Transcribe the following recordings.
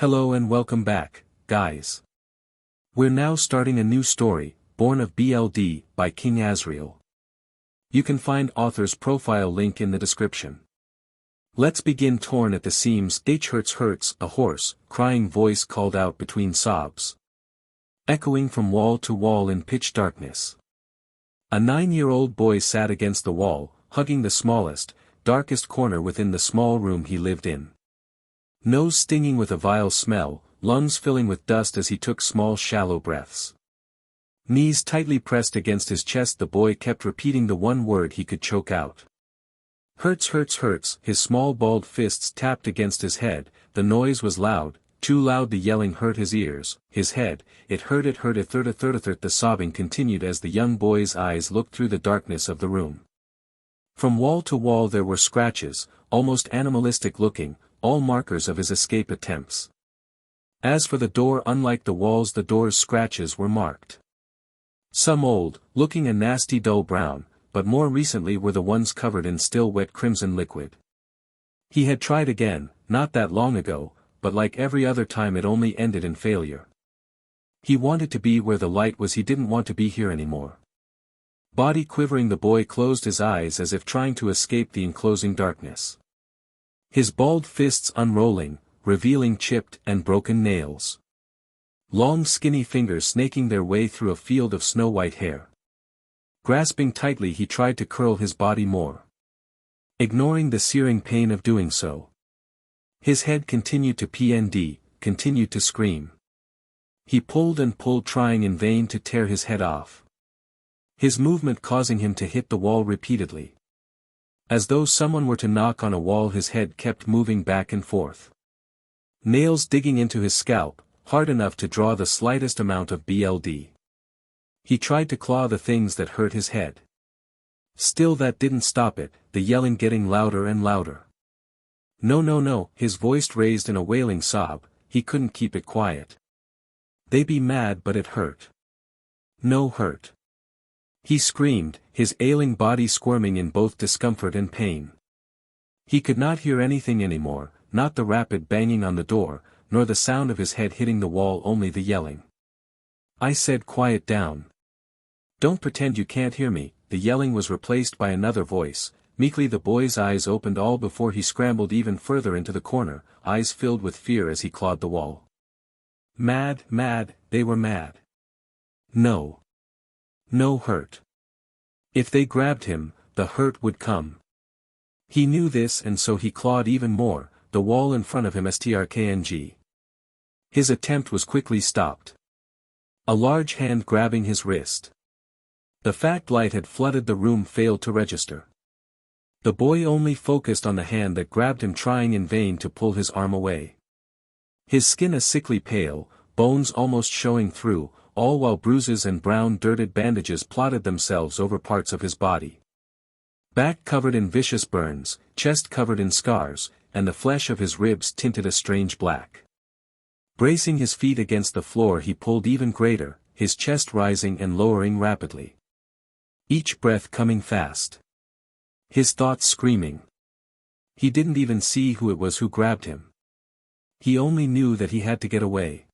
Hello and welcome back, guys. We're now starting a new story, Born of BLD, by King Azrael. You can find author's profile link in the description. Let's begin. Torn at the seams. Hurts, a hoarse, crying voice called out between sobs. Echoing from wall to wall in pitch darkness. A 9-year-old boy sat against the wall, hugging the smallest, darkest corner within the small room he lived in. Nose stinging with a vile smell, lungs filling with dust as he took small shallow breaths. Knees tightly pressed against his chest, the boy kept repeating the one word he could choke out. Hurts, hurts, hurts. His small balled fists tapped against his head. The noise was loud, too loud. The yelling hurt his ears, his head. It hurt. The sobbing continued as the young boy's eyes looked through the darkness of the room. From wall to wall there were scratches, almost animalistic looking, all markers of his escape attempts. As for the door, unlike the walls, the door's scratches were marked. Some old, looking a nasty dull brown, but more recently were the ones covered in still wet crimson liquid. He had tried again, not that long ago, but like every other time it only ended in failure. He wanted to be where the light was. He didn't want to be here anymore. Body quivering, the boy closed his eyes as if trying to escape the enclosing darkness. His balled fists unrolling, revealing chipped and broken nails. Long skinny fingers snaking their way through a field of snow-white hair. Grasping tightly, he tried to curl his body more. Ignoring the searing pain of doing so. His head continued to PND, continued to scream. He pulled and pulled, trying in vain to tear his head off. His movement causing him to hit the wall repeatedly. As though someone were to knock on a wall, his head kept moving back and forth. Nails digging into his scalp, hard enough to draw the slightest amount of BLD. He tried to claw the things that hurt his head. Still that didn't stop it, the yelling getting louder and louder. No, his voice raised in a wailing sob. He couldn't keep it quiet. They be mad, but it hurt. No hurt. He screamed, his ailing body squirming in both discomfort and pain. He could not hear anything anymore, not the rapid banging on the door, nor the sound of his head hitting the wall, only the yelling. I said, quiet down. Don't pretend you can't hear me. The yelling was replaced by another voice. Meekly the boy's eyes opened all before he scrambled even further into the corner, eyes filled with fear as he clawed the wall. Mad, they were mad. No hurt. If they grabbed him, the hurt would come. He knew this, and so he clawed even more, the wall in front of him. Strkng. His attempt was quickly stopped. A large hand grabbing his wrist. The fact light had flooded the room failed to register. The boy only focused on the hand that grabbed him, trying in vain to pull his arm away. His skin a sickly pale, bones almost showing through, all while bruises and brown dirted bandages plotted themselves over parts of his body. Back covered in vicious burns, chest covered in scars, and the flesh of his ribs tinted a strange black. Bracing his feet against the floor, he pulled even greater, his chest rising and lowering rapidly. Each breath coming fast. His thoughts screaming. He didn't even see who it was who grabbed him. He only knew that he had to get away.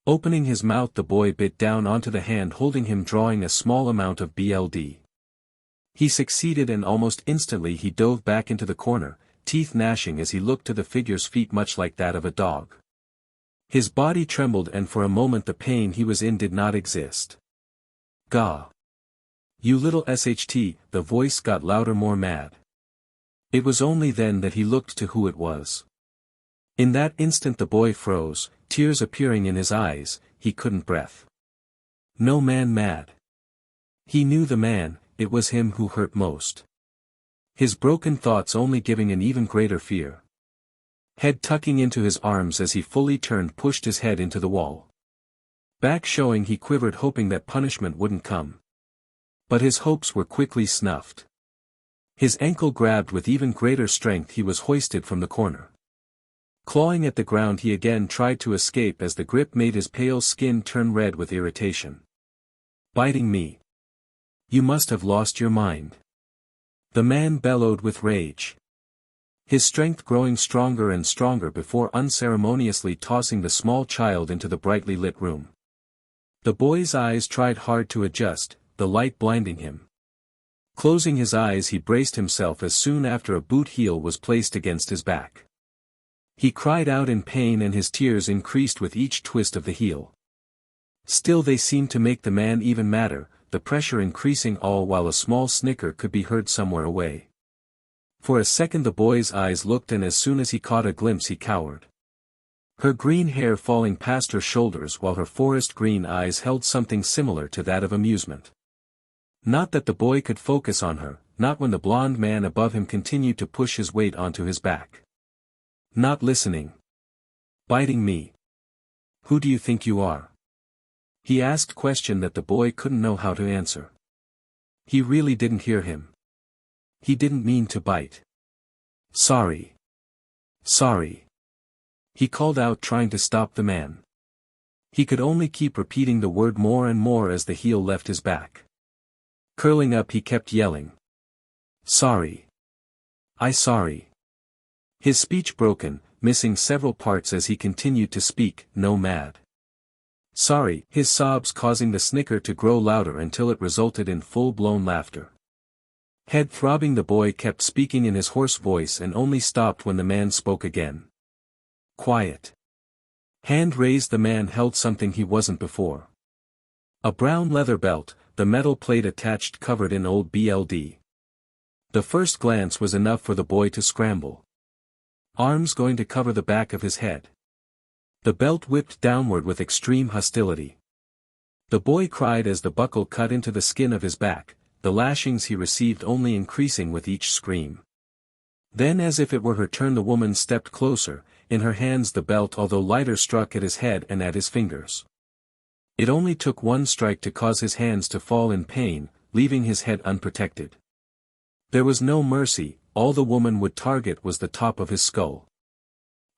Opening his mouth, the boy bit down onto the hand holding him, drawing a small amount of BLD. He succeeded, and almost instantly he dove back into the corner, teeth gnashing as he looked to the figure's feet, much like that of a dog. His body trembled, and for a moment the pain he was in did not exist. Gah! You little SHT, the voice got louder, more mad. It was only then that he looked to who it was. In that instant the boy froze, tears appearing in his eyes. He couldn't breath. No man mad. He knew the man, it was him who hurt most. His broken thoughts only giving an even greater fear. Head tucking into his arms as he fully turned, pushed his head into the wall. Back showing, he quivered, hoping that punishment wouldn't come. But his hopes were quickly snuffed. His ankle grabbed with even greater strength. He was hoisted from the corner. Clawing at the ground, he again tried to escape as the grip made his pale skin turn red with irritation. Biting me. You must have lost your mind. The man bellowed with rage. his strength growing stronger and stronger before unceremoniously tossing the small child into the brightly lit room. The boy's eyes tried hard to adjust, the light blinding him. Closing his eyes, he braced himself as soon after a boot heel was placed against his back. He cried out in pain and his tears increased with each twist of the heel. Still they seemed to make the man even madder, the pressure increasing all while a small snicker could be heard somewhere away. For a second the boy's eyes looked, and as soon as he caught a glimpse he cowered. Her green hair falling past her shoulders while her forest green eyes held something similar to that of amusement. Not that the boy could focus on her, not when the blond man above him continued to push his weight onto his back. Not listening. Biting me. Who do you think you are? He asked question that the boy couldn't know how to answer. He really didn't hear him. He didn't mean to bite. Sorry. Sorry. He called out, trying to stop the man. He could only keep repeating the word more and more as the heel left his back. Curling up he kept yelling. Sorry. Sorry. His speech broken, missing several parts as he continued to speak, no mad. Sorry, his sobs causing the snicker to grow louder until it resulted in full-blown laughter. Head throbbing, the boy kept speaking in his hoarse voice and only stopped when the man spoke again. Quiet. Hand raised, the man held something he wasn't before. A brown leather belt, the metal plate attached covered in old BLD. The first glance was enough for the boy to scramble. Arms going to cover the back of his head. The belt whipped downward with extreme hostility. The boy cried as the buckle cut into the skin of his back, the lashings he received only increasing with each scream. Then, as if it were her turn, the woman stepped closer, in her hands the belt, although lighter, struck at his head and at his fingers. It only took one strike to cause his hands to fall in pain, leaving his head unprotected. There was no mercy, all the woman would target was the top of his skull.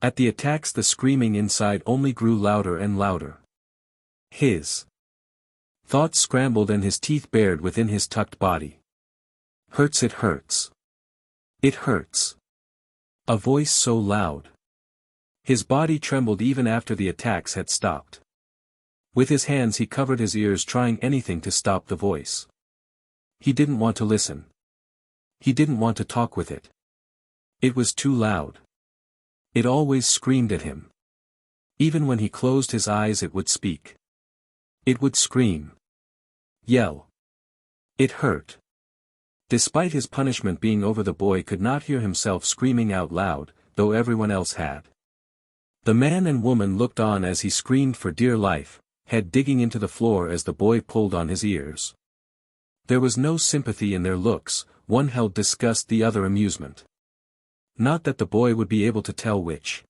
At the attacks the screaming inside only grew louder and louder. His thoughts scrambled and his teeth bared within his tucked body. Hurts, it hurts. It hurts. A voice so loud. His body trembled even after the attacks had stopped. With his hands he covered his ears, trying anything to stop the voice. He didn't want to listen. He didn't want to talk with it. It was too loud. It always screamed at him. Even when he closed his eyes it would speak. It would scream. Yell. It hurt. Despite his punishment being over, the boy could not hear himself screaming out loud, though everyone else had. The man and woman looked on as he screamed for dear life, head digging into the floor as the boy pulled on his ears. There was no sympathy in their looks, one held disgust, the other amusement. Not that the boy would be able to tell which.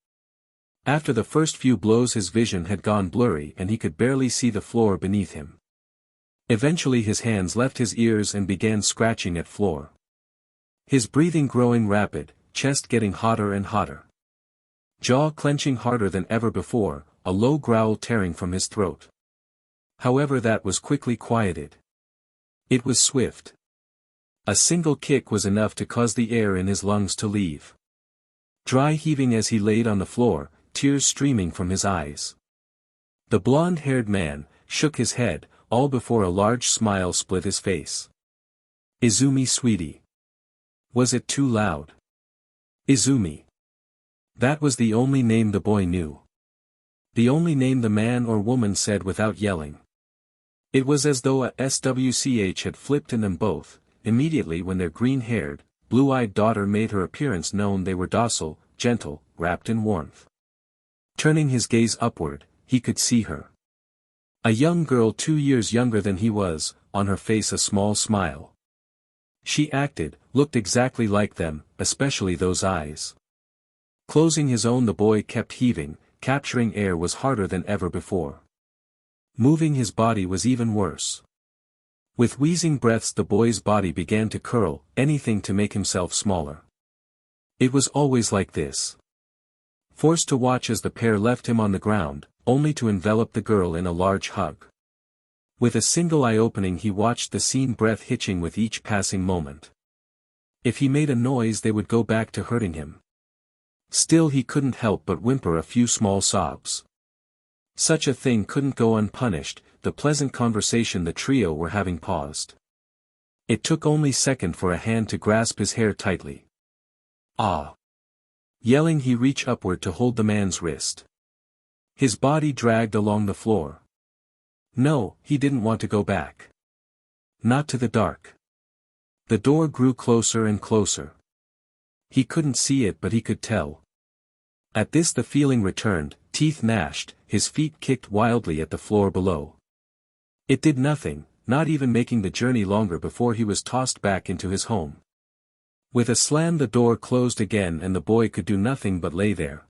After the first few blows his vision had gone blurry and he could barely see the floor beneath him. Eventually his hands left his ears and began scratching at floor. His breathing growing rapid, chest getting hotter and hotter. Jaw clenching harder than ever before, a low growl tearing from his throat. However, that was quickly quieted. It was swift. A single kick was enough to cause the air in his lungs to leave. Dry heaving as he laid on the floor, tears streaming from his eyes. The blonde-haired man shook his head, all before a large smile split his face. Izumi, sweetie. Was it too loud? Izumi. That was the only name the boy knew. The only name the man or woman said without yelling. It was as though a switch had flipped in them both. Immediately when their green-haired, blue-eyed daughter made her appearance known, they were docile, gentle, wrapped in warmth. Turning his gaze upward, he could see her. A young girl 2 years younger than he was, on her face a small smile. She looked exactly like them, especially those eyes. Closing his own, the boy kept heaving, capturing air was harder than ever before. Moving his body was even worse. With wheezing breaths the boy's body began to curl, anything to make himself smaller. It was always like this. Forced to watch as the pair left him on the ground, only to envelop the girl in a large hug. With a single eye opening he watched the scene, breath hitching with each passing moment. If he made a noise they would go back to hurting him. Still he couldn't help but whimper a few small sobs. Such a thing couldn't go unpunished. The pleasant conversation the trio were having paused. It took only a second for a hand to grasp his hair tightly. Ah! Yelling, he reached upward to hold the man's wrist. His body dragged along the floor. No, he didn't want to go back. Not to the dark. The door grew closer and closer. He couldn't see it, but he could tell. At this the feeling returned, teeth gnashed, his feet kicked wildly at the floor below. It did nothing, not even making the journey longer before he was tossed back into his home. With a slam the door closed again and the boy could do nothing but lay there.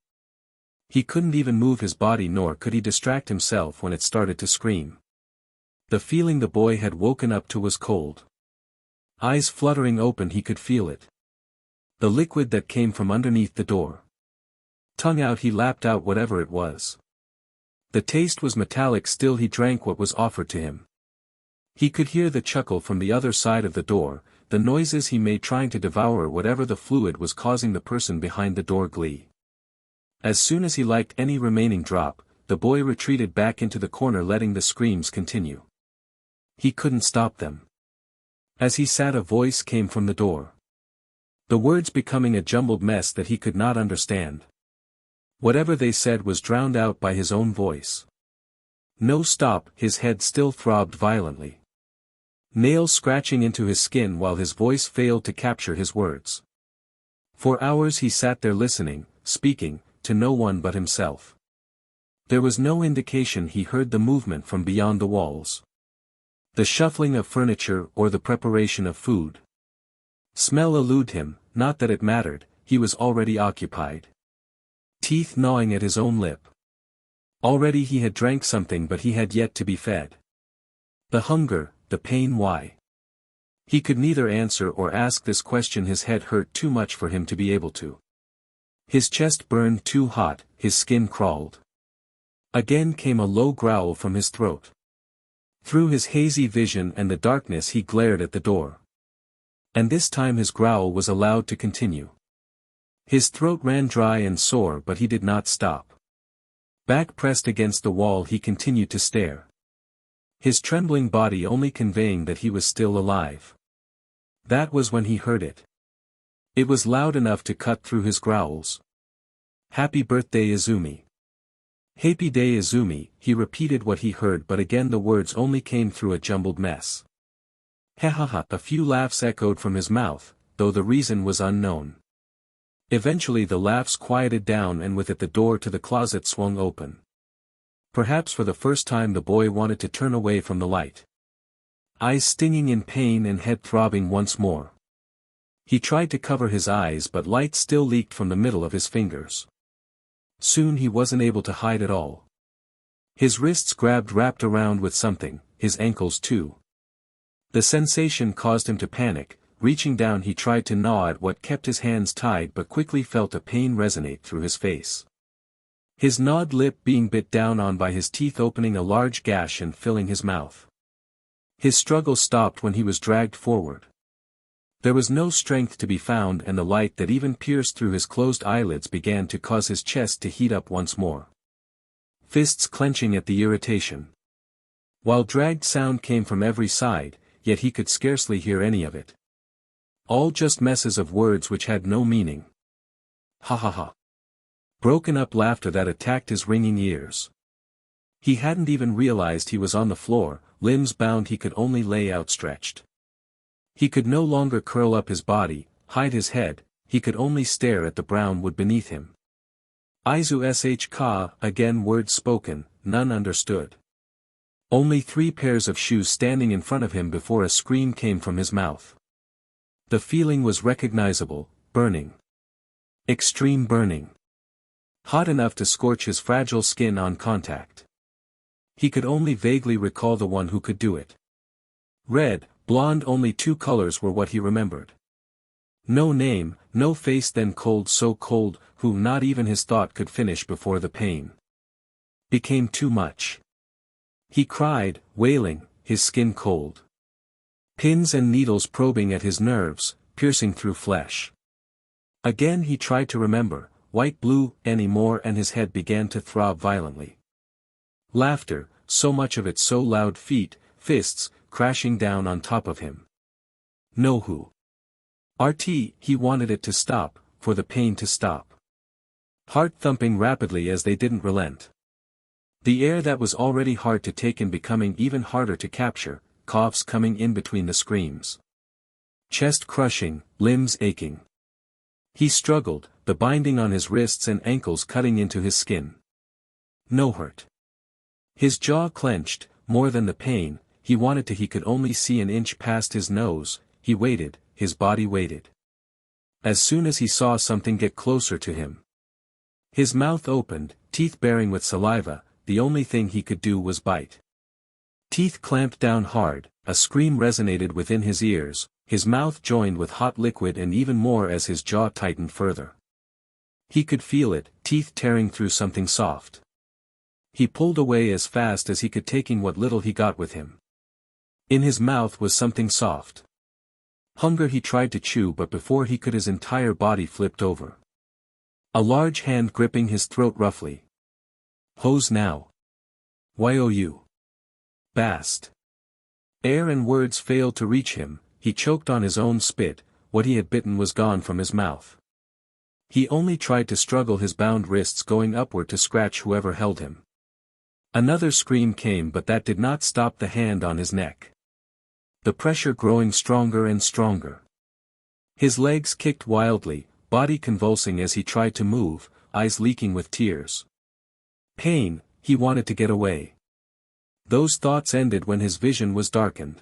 He couldn't even move his body, nor could he distract himself when it started to scream. The feeling the boy had woken up to was cold. Eyes fluttering open, he could feel it. The liquid that came from underneath the door. Tongue out, he lapped out whatever it was. The taste was metallic, still he drank what was offered to him. He could hear the chuckle from the other side of the door, the noises he made trying to devour whatever the fluid was causing the person behind the door glee. As soon as he liked any remaining drop, the boy retreated back into the corner, letting the screams continue. He couldn't stop them. As he sat, a voice came from the door. The words becoming a jumbled mess that he could not understand. Whatever they said was drowned out by his own voice. No, stop! His head still throbbed violently. Nails scratching into his skin while his voice failed to capture his words. For hours he sat there listening, speaking, to no one but himself. There was no indication he heard the movement from beyond the walls. The shuffling of furniture or the preparation of food. Smell eluded him, not that it mattered, he was already occupied. Teeth gnawing at his own lip. Already he had drank something, but he had yet to be fed. The hunger, the pain, why? He could neither answer or ask this question. His head hurt too much for him to be able to. His chest burned too hot, his skin crawled. Again came a low growl from his throat. Through his hazy vision and the darkness he glared at the door. And this time his growl was allowed to continue. His throat ran dry and sore, but he did not stop. Back pressed against the wall he continued to stare. His trembling body only conveying that he was still alive. That was when he heard it. It was loud enough to cut through his growls. Happy birthday, Izumi. Happy day, Izumi. He repeated what he heard, but again the words only came through a jumbled mess. Ha ha ha. A few laughs echoed from his mouth, though the reason was unknown. Eventually the laughs quieted down, and with it the door to the closet swung open. Perhaps for the first time the boy wanted to turn away from the light. Eyes stinging in pain and head throbbing once more. He tried to cover his eyes, but light still leaked from the middle of his fingers. Soon he wasn't able to hide at all. His wrists wrapped around with something, his ankles too. The sensation caused him to panic. Reaching down he tried to gnaw at what kept his hands tied, but quickly felt a pain resonate through his face. His gnawed lip being bit down on by his teeth, opening a large gash and filling his mouth. His struggle stopped when he was dragged forward. There was no strength to be found, and the light that even pierced through his closed eyelids began to cause his chest to heat up once more. Fists clenching at the irritation. While dragged sound came from every side, yet he could scarcely hear any of it. All just messes of words which had no meaning. Ha ha ha. Broken up laughter that attacked his ringing ears. He hadn't even realized he was on the floor, limbs bound. He could only lay outstretched. He could no longer curl up his body, hide his head, he could only stare at the brown wood beneath him. Izu ka, again words spoken, none understood. Only 3 pairs of shoes standing in front of him before a scream came from his mouth. The feeling was recognizable, burning. Extreme burning. Hot enough to scorch his fragile skin on contact. He could only vaguely recall the one who could do it. Red, blonde, only 2 colors were what he remembered. No name, no face, then cold, so cold, who not even his thought could finish before the pain became too much. He cried, wailing, his skin cold. Pins and needles probing at his nerves, piercing through flesh. Again he tried to remember, white blue, anymore, and his head began to throb violently. Laughter, so much of it so loud, feet, fists, crashing down on top of him. No who. He wanted it to stop, for the pain to stop. Heart thumping rapidly as they didn't relent. The air that was already hard to take in becoming even harder to capture, coughs coming in between the screams. Chest crushing, limbs aching. He struggled, the binding on his wrists and ankles cutting into his skin. No hurt. His jaw clenched, more than the pain, he wanted to. He could only see an inch past his nose. He waited, his body waited. As soon as he saw something get closer to him. His mouth opened, teeth bearing with saliva, the only thing he could do was bite. Teeth clamped down hard, a scream resonated within his ears, his mouth joined with hot liquid and even more as his jaw tightened further. He could feel it, teeth tearing through something soft. He pulled away as fast as he could, taking what little he got with him. In his mouth was something soft. Hunger. He tried to chew, but before he could his entire body flipped over. A large hand gripping his throat roughly. Hose now. You. Bast. Air and words failed to reach him, he choked on his own spit, what he had bitten was gone from his mouth. He only tried to struggle, his bound wrists going upward to scratch whoever held him. Another scream came, but that did not stop the hand on his neck. The pressure growing stronger and stronger. His legs kicked wildly, body convulsing as he tried to move, eyes leaking with tears. Pain, he wanted to get away. Those thoughts ended when his vision was darkened.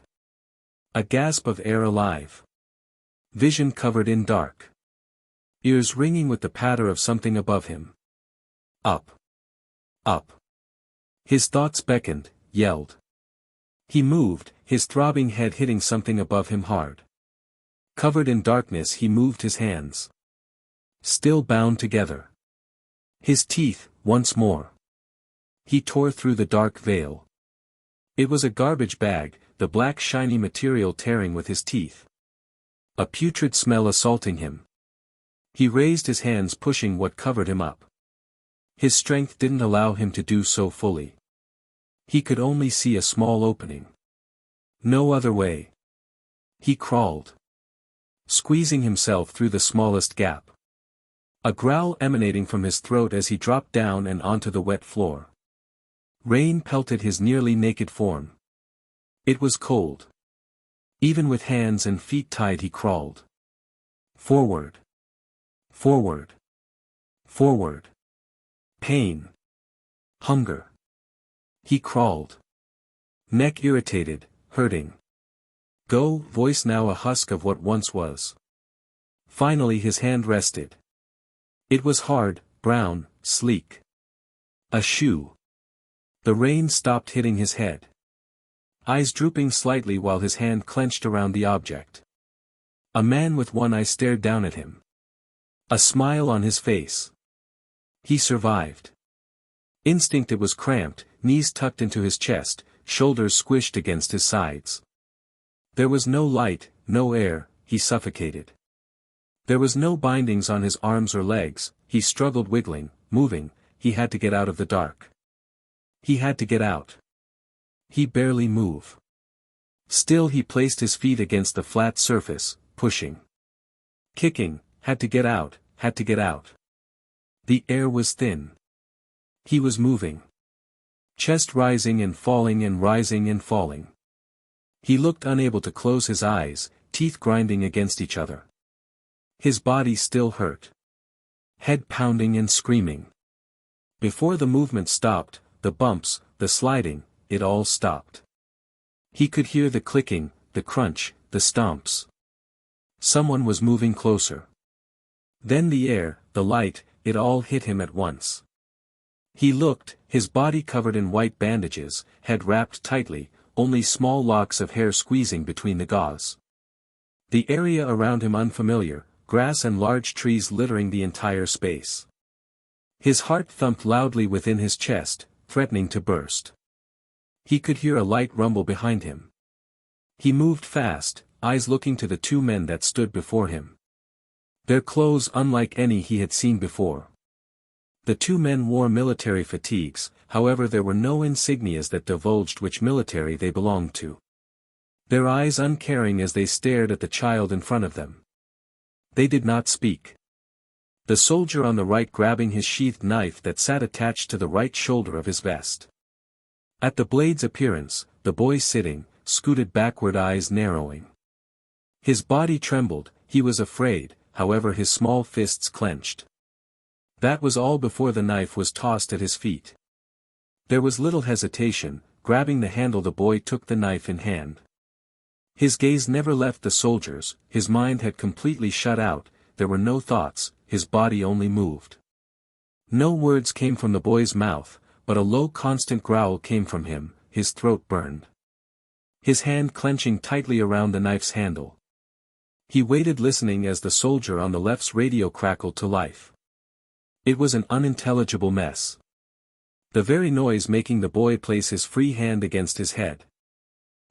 A gasp of air alive. Vision covered in dark. Ears ringing with the patter of something above him. Up. Up. His thoughts beckoned, yelled. He moved, his throbbing head hitting something above him hard. Covered in darkness, he moved his hands. Still bound together. His teeth, once more. He tore through the dark veil. It was a garbage bag, the black shiny material tearing with his teeth. A putrid smell assaulting him. He raised his hands, pushing what covered him up. His strength didn't allow him to do so fully. He could only see a small opening. No other way. He crawled. Squeezing himself through the smallest gap. A growl emanating from his throat as he dropped down and onto the wet floor. Rain pelted his nearly naked form. It was cold. Even with hands and feet tied, he crawled. Forward. Forward. Forward. Pain. Hunger. He crawled. Neck irritated, hurting. Go, voice now a husk of what once was. Finally his hand rested. It was hard, brown, sleek. A shoe. The rain stopped hitting his head. Eyes drooping slightly while his hand clenched around the object. A man with one eye stared down at him. A smile on his face. He survived. Instinct. It was cramped, knees tucked into his chest, shoulders squished against his sides. There was no light, no air, he suffocated. There was no bindings on his arms or legs, he struggled, wiggling, moving, he had to get out of the dark. He had to get out. He barely moved. Still he placed his feet against the flat surface, pushing. Kicking, had to get out, had to get out. The air was thin. He was moving. Chest rising and falling and rising and falling. He looked unable to close his eyes, teeth grinding against each other. His body still hurt. Head pounding and screaming. Before the movement stopped, the bumps, the sliding, it all stopped. He could hear the clicking, the crunch, the stomps. Someone was moving closer. Then the air, the light, it all hit him at once. He looked, his body covered in white bandages, head wrapped tightly, only small locks of hair squeezing between the gauze. The area around him unfamiliar, grass and large trees littering the entire space. His heart thumped loudly within his chest, threatening to burst. He could hear a light rumble behind him. He moved fast, eyes looking to the two men that stood before him. Their clothes unlike any he had seen before. The two men wore military fatigues, however there were no insignias that divulged which military they belonged to. Their eyes uncaring as they stared at the child in front of them. They did not speak. The soldier on the right grabbing his sheathed knife that sat attached to the right shoulder of his vest. At the blade's appearance, the boy sitting, scooted backward, eyes narrowing. His body trembled, he was afraid, however his small fists clenched. That was all before the knife was tossed at his feet. There was little hesitation, grabbing the handle the boy took the knife in hand. His gaze never left the soldiers, his mind had completely shut out, there were no thoughts, his body only moved. No words came from the boy's mouth, but a low constant growl came from him, his throat burned. His hand clenching tightly around the knife's handle. He waited listening as the soldier on the left's radio crackled to life. It was an unintelligible mess. The very noise making the boy place his free hand against his head.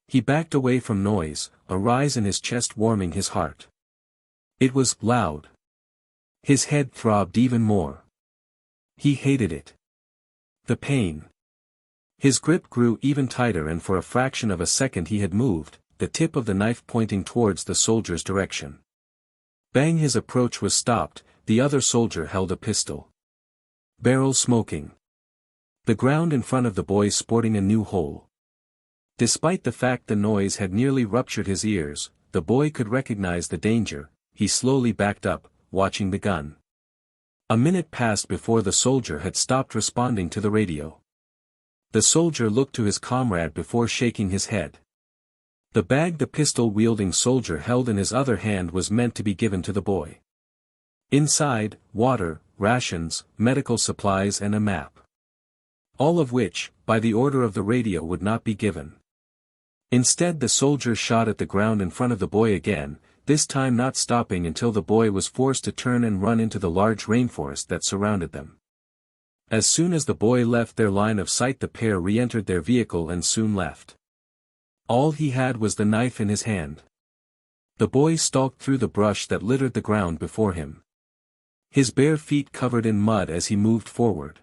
He backed away from noise, a rise in his chest warming his heart. It was loud. His head throbbed even more. He hated it. The pain. His grip grew even tighter and for a fraction of a second he had moved, the tip of the knife pointing towards the soldier's direction. Bang! His approach was stopped, the other soldier held a pistol. Barrel smoking. The ground in front of the boy sporting a new hole. Despite the fact the noise had nearly ruptured his ears, the boy could recognize the danger, he slowly backed up, watching the gun. A minute passed before the soldier had stopped responding to the radio. The soldier looked to his comrade before shaking his head. The bag the pistol-wielding soldier held in his other hand was meant to be given to the boy. Inside, water, rations, medical supplies and a map. All of which, by the order of the radio, would not be given. Instead the soldier shot at the ground in front of the boy again, this time not stopping until the boy was forced to turn and run into the large rainforest that surrounded them. As soon as the boy left their line of sight the pair re-entered their vehicle and soon left. All he had was the knife in his hand. The boy stalked through the brush that littered the ground before him. His bare feet covered in mud as he moved forward.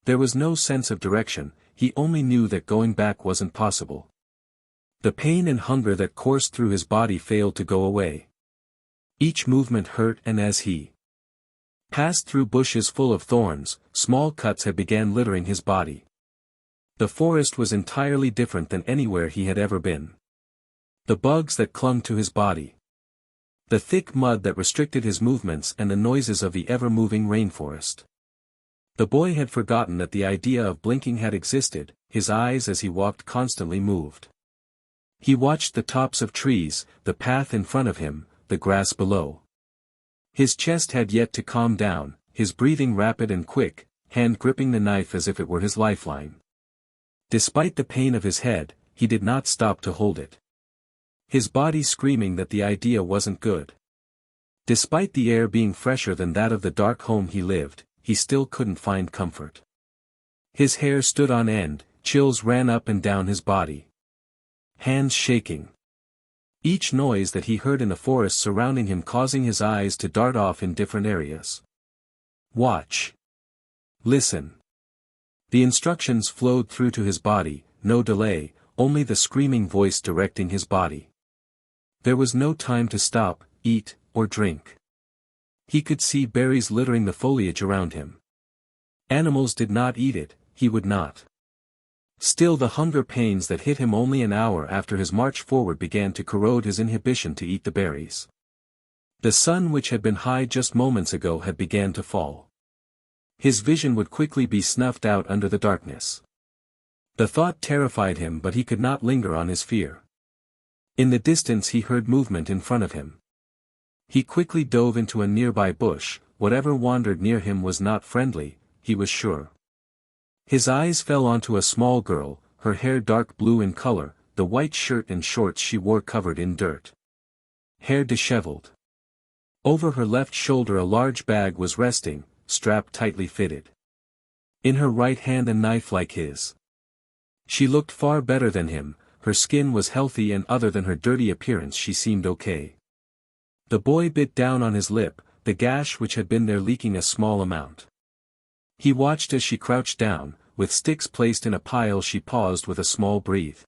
There was no sense of direction, he only knew that going back wasn't possible. The pain and hunger that coursed through his body failed to go away. Each movement hurt, and as he passed through bushes full of thorns, small cuts had began littering his body. The forest was entirely different than anywhere he had ever been. The bugs that clung to his body. The thick mud that restricted his movements and the noises of the ever-moving rainforest. The boy had forgotten that the idea of blinking had existed, his eyes as he walked constantly moved. He watched the tops of trees, the path in front of him, the grass below. His chest had yet to calm down, his breathing rapid and quick, hand gripping the knife as if it were his lifeline. Despite the pain of his head, he did not stop to hold it. His body screaming that the idea wasn't good. Despite the air being fresher than that of the dark home he lived, he still couldn't find comfort. His hair stood on end, chills ran up and down his body. Hands shaking. Each noise that he heard in the forest surrounding him causing his eyes to dart off in different areas. Watch. Listen. The instructions flowed through to his body, no delay, only the screaming voice directing his body. There was no time to stop, eat, or drink. He could see berries littering the foliage around him. Animals did not eat it, he would not. Still the hunger pains that hit him only an hour after his march forward began to corrode his inhibition to eat the berries. The sun which had been high just moments ago had began to fall. His vision would quickly be snuffed out under the darkness. The thought terrified him, but he could not linger on his fear. In the distance he heard movement in front of him. He quickly dove into a nearby bush, whatever wandered near him was not friendly, he was sure. His eyes fell onto a small girl, her hair dark blue in color, the white shirt and shorts she wore covered in dirt. Hair disheveled. Over her left shoulder a large bag was resting, strapped tightly fitted. In her right hand a knife like his. She looked far better than him, her skin was healthy and other than her dirty appearance she seemed okay. The boy bit down on his lip, the gash which had been there leaking a small amount. He watched as she crouched down, with sticks placed in a pile. She paused with a small breath.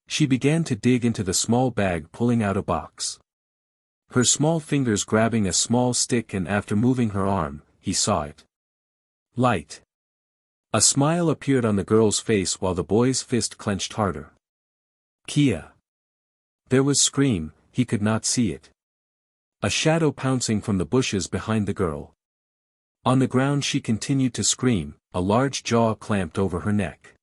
She began to dig into the small bag, pulling out a box. Her small fingers grabbing a small stick, and after moving her arm, he saw it. Light. A smile appeared on the girl's face while the boy's fist clenched harder. Kia. There was scream, he could not see it. A shadow pouncing from the bushes behind the girl. On the ground she continued to scream, a large jaw clamped over her neck.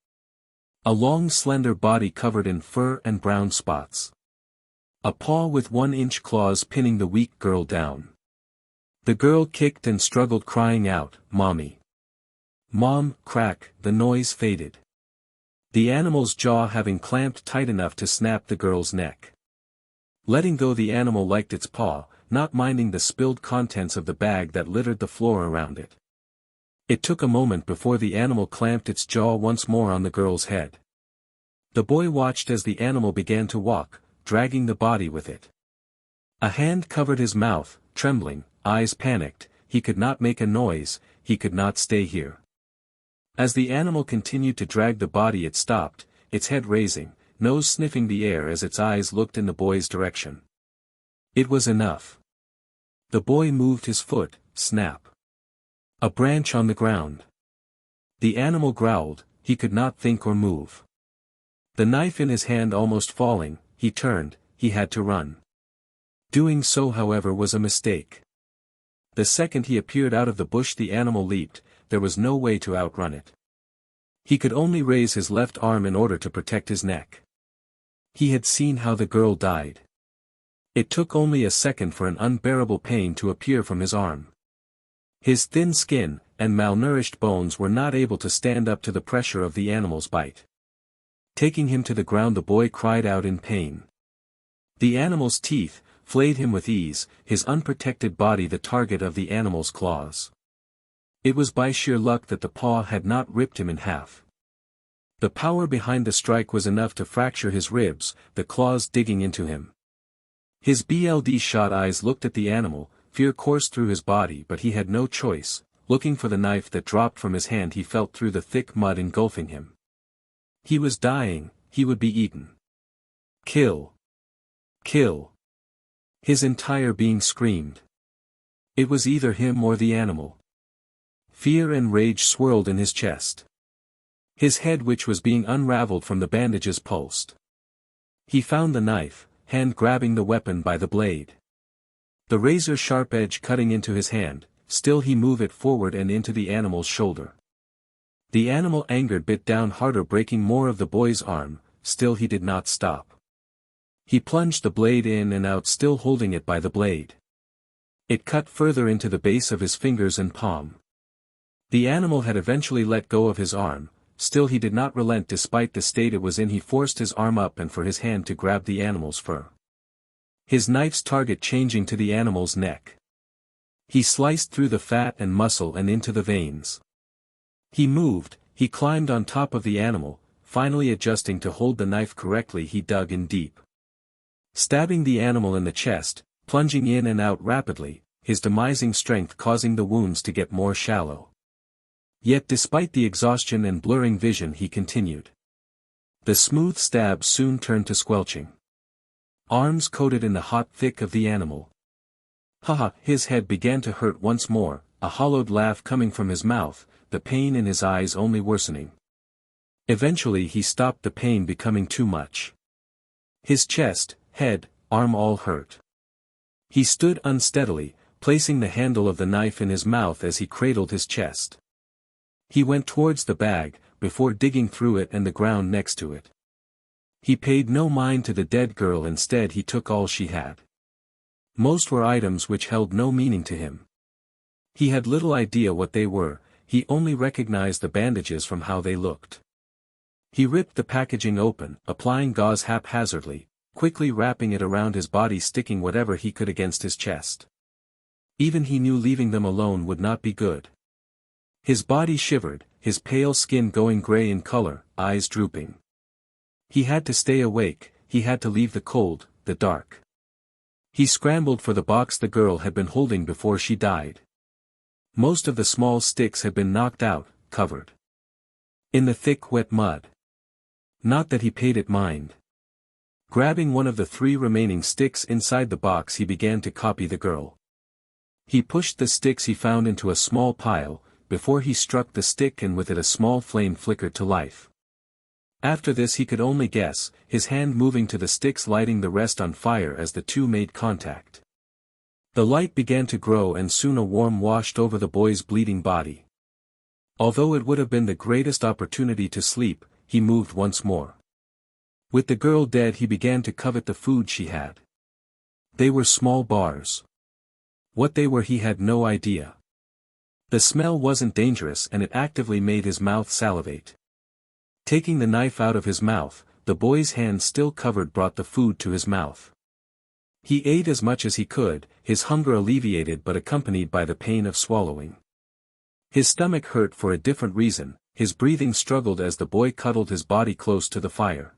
A long slender body covered in fur and brown spots. A paw with 1-inch claws pinning the weak girl down. The girl kicked and struggled, crying out, "Mommy! Mom!" Crack, the noise faded. The animal's jaw having clamped tight enough to snap the girl's neck. Letting go, the animal liked its paw, not minding the spilled contents of the bag that littered the floor around it. It took a moment before the animal clamped its jaw once more on the girl's head. The boy watched as the animal began to walk, dragging the body with it. A hand covered his mouth, trembling, eyes panicked. He could not make a noise, he could not stay here. As the animal continued to drag the body, it stopped, its head raising, nose sniffing the air as its eyes looked in the boy's direction. It was enough. The boy moved his foot, snap. A branch on the ground. The animal growled, he could not think or move. The knife in his hand almost falling, he turned, he had to run. Doing so, however, was a mistake. The second he appeared out of the bush, the animal leaped. There was no way to outrun it. He could only raise his left arm in order to protect his neck. He had seen how the girl died. It took only a second for an unbearable pain to appear from his arm. His thin skin and malnourished bones were not able to stand up to the pressure of the animal's bite. Taking him to the ground, the boy cried out in pain. The animal's teeth flayed him with ease, his unprotected body the target of the animal's claws. It was by sheer luck that the paw had not ripped him in half. The power behind the strike was enough to fracture his ribs, the claws digging into him. His bloodshot eyes looked at the animal, fear coursed through his body, but he had no choice. Looking for the knife that dropped from his hand, he felt through the thick mud engulfing him. He was dying, he would be eaten. Kill! Kill! His entire being screamed. It was either him or the animal. Fear and rage swirled in his chest. His head, which was being unraveled from the bandages, pulsed. He found the knife, hand grabbing the weapon by the blade. The razor-sharp edge cutting into his hand, still he moved it forward and into the animal's shoulder. The animal, angered, bit down harder, breaking more of the boy's arm. Still he did not stop. He plunged the blade in and out, still holding it by the blade. It cut further into the base of his fingers and palm. The animal had eventually let go of his arm, still he did not relent despite the state it was in. He forced his arm up and for his hand to grab the animal's fur. His knife's target changing to the animal's neck. He sliced through the fat and muscle and into the veins. He moved, he climbed on top of the animal, finally adjusting to hold the knife correctly. He dug in deep. Stabbing the animal in the chest, plunging in and out rapidly, his demising strength causing the wounds to get more shallow. Yet despite the exhaustion and blurring vision, he continued. The smooth stab soon turned to squelching. Arms coated in the hot thick of the animal. Haha! His head began to hurt once more, a hollowed laugh coming from his mouth, the pain in his eyes only worsening. Eventually he stopped, the pain becoming too much. His chest, head, arm all hurt. He stood unsteadily, placing the handle of the knife in his mouth as he cradled his chest. He went towards the bag, before digging through it and the ground next to it. He paid no mind to the dead girl, instead he took all she had. Most were items which held no meaning to him. He had little idea what they were, he only recognized the bandages from how they looked. He ripped the packaging open, applying gauze haphazardly, quickly wrapping it around his body, sticking whatever he could against his chest. Even he knew leaving them alone would not be good. His body shivered, his pale skin going gray in color, eyes drooping. He had to stay awake, he had to leave the cold, the dark. He scrambled for the box the girl had been holding before she died. Most of the small sticks had been knocked out, covered in the thick wet mud. Not that he paid it mind. Grabbing one of the 3 remaining sticks inside the box, he began to copy the girl. He pushed the sticks he found into a small pile, before he struck the stick and with it a small flame flickered to life. After this he could only guess, his hand moving to the sticks, lighting the rest on fire as the 2 made contact. The light began to grow and soon a warmth washed over the boy's bleeding body. Although it would have been the greatest opportunity to sleep, he moved once more. With the girl dead, he began to covet the food she had. They were small bars. What they were he had no idea. The smell wasn't dangerous and it actively made his mouth salivate. Taking the knife out of his mouth, the boy's hand still covered brought the food to his mouth. He ate as much as he could, his hunger alleviated but accompanied by the pain of swallowing. His stomach hurt for a different reason, his breathing struggled as the boy cuddled his body close to the fire.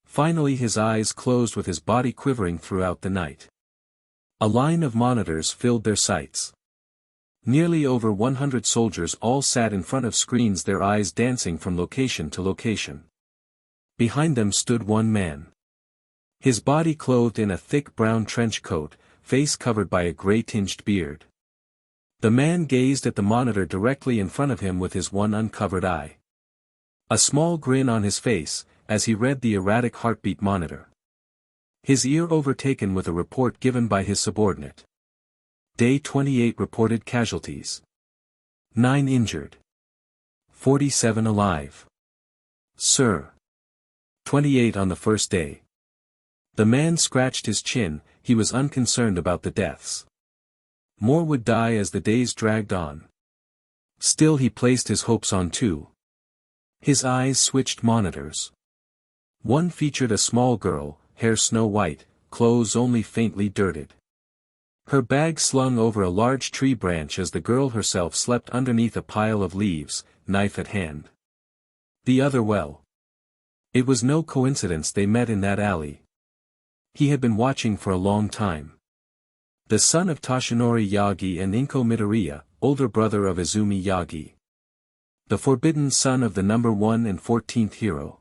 Finally his eyes closed with his body quivering throughout the night. A line of monitors filled their sights. Nearly over 100 soldiers all sat in front of screens, their eyes dancing from location to location. Behind them stood one man. His body clothed in a thick brown trench coat, face covered by a gray-tinged beard. The man gazed at the monitor directly in front of him with his one uncovered eye. A small grin on his face, as he read the erratic heartbeat monitor. His ear overtaken with a report given by his subordinate. Day 28 reported casualties. 9 injured. 47 alive. Sir. 28 on the first day. The man scratched his chin, he was unconcerned about the deaths. More would die as the days dragged on. Still he placed his hopes on 2. His eyes switched monitors. One featured a small girl, hair snow white, clothes only faintly dirted. Her bag slung over a large tree branch as the girl herself slept underneath a pile of leaves, knife at hand. The other well. It was no coincidence they met in that alley. He had been watching for a long time. The son of Toshinori Yagi and Inko Midoriya, older brother of Izumi Yagi. The forbidden son of the number 1 and 14th hero.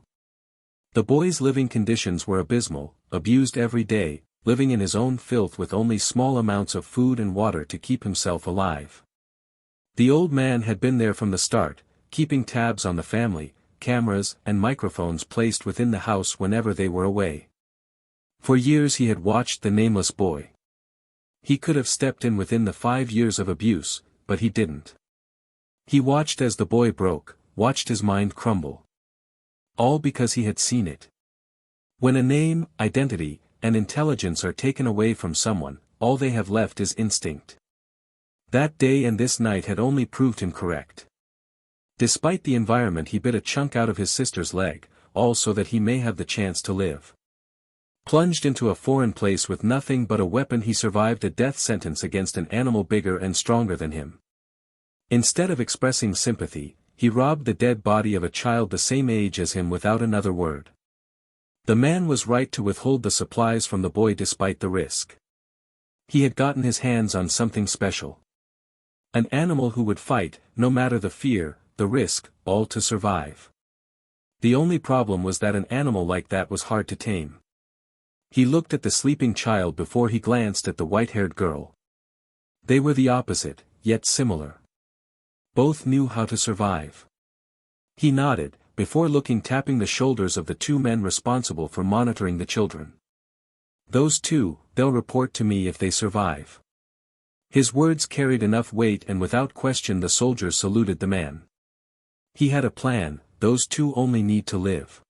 The boy's living conditions were abysmal, abused every day, living in his own filth with only small amounts of food and water to keep himself alive. The old man had been there from the start, keeping tabs on the family, cameras and microphones placed within the house whenever they were away. For years he had watched the nameless boy. He could have stepped in within the 5 years of abuse, but he didn't. He watched as the boy broke, watched his mind crumble. All because he had seen it. When a name, identity, and intelligence are taken away from someone, all they have left is instinct. That day and this night had only proved him correct. Despite the environment, he bit a chunk out of his sister's leg, all so that he may have the chance to live. Plunged into a foreign place with nothing but a weapon, he survived a death sentence against an animal bigger and stronger than him. Instead of expressing sympathy, he robbed the dead body of a child the same age as him without another word. The man was right to withhold the supplies from the boy despite the risk. He had gotten his hands on something special. An animal who would fight, no matter the fear, the risk, all to survive. The only problem was that an animal like that was hard to tame. He looked at the sleeping child before he glanced at the white-haired girl. They were the opposite, yet similar. Both knew how to survive. He nodded, before looking, tapping the shoulders of the 2 men responsible for monitoring the children. Those 2, they'll report to me if they survive. His words carried enough weight and without question the soldiers saluted the man. He had a plan, those 2 only need to live.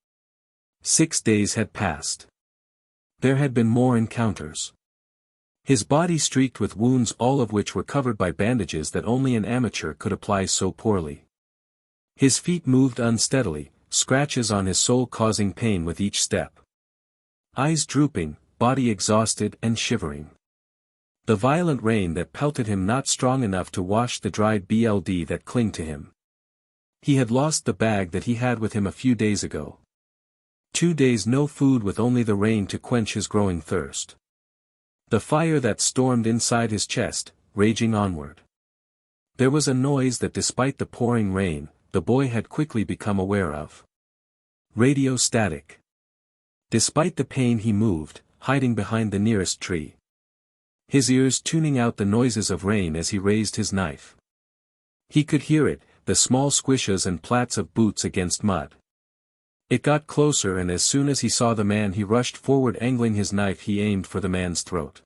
6 days had passed. There had been more encounters. His body streaked with wounds, all of which were covered by bandages that only an amateur could apply so poorly. His feet moved unsteadily, scratches on his sole causing pain with each step. Eyes drooping, body exhausted and shivering. The violent rain that pelted him not strong enough to wash the dried blood that clung to him. He had lost the bag that he had with him a few days ago. 2 days no food with only the rain to quench his growing thirst. The fire that stormed inside his chest, raging onward. There was a noise that despite the pouring rain, the boy had quickly become aware of. Radio static. Despite the pain he moved, hiding behind the nearest tree. His ears tuning out the noises of rain as he raised his knife. He could hear it, the small squishes and plats of boots against mud. It got closer, and as soon as he saw the man he rushed forward, angling his knife. He aimed for the man's throat.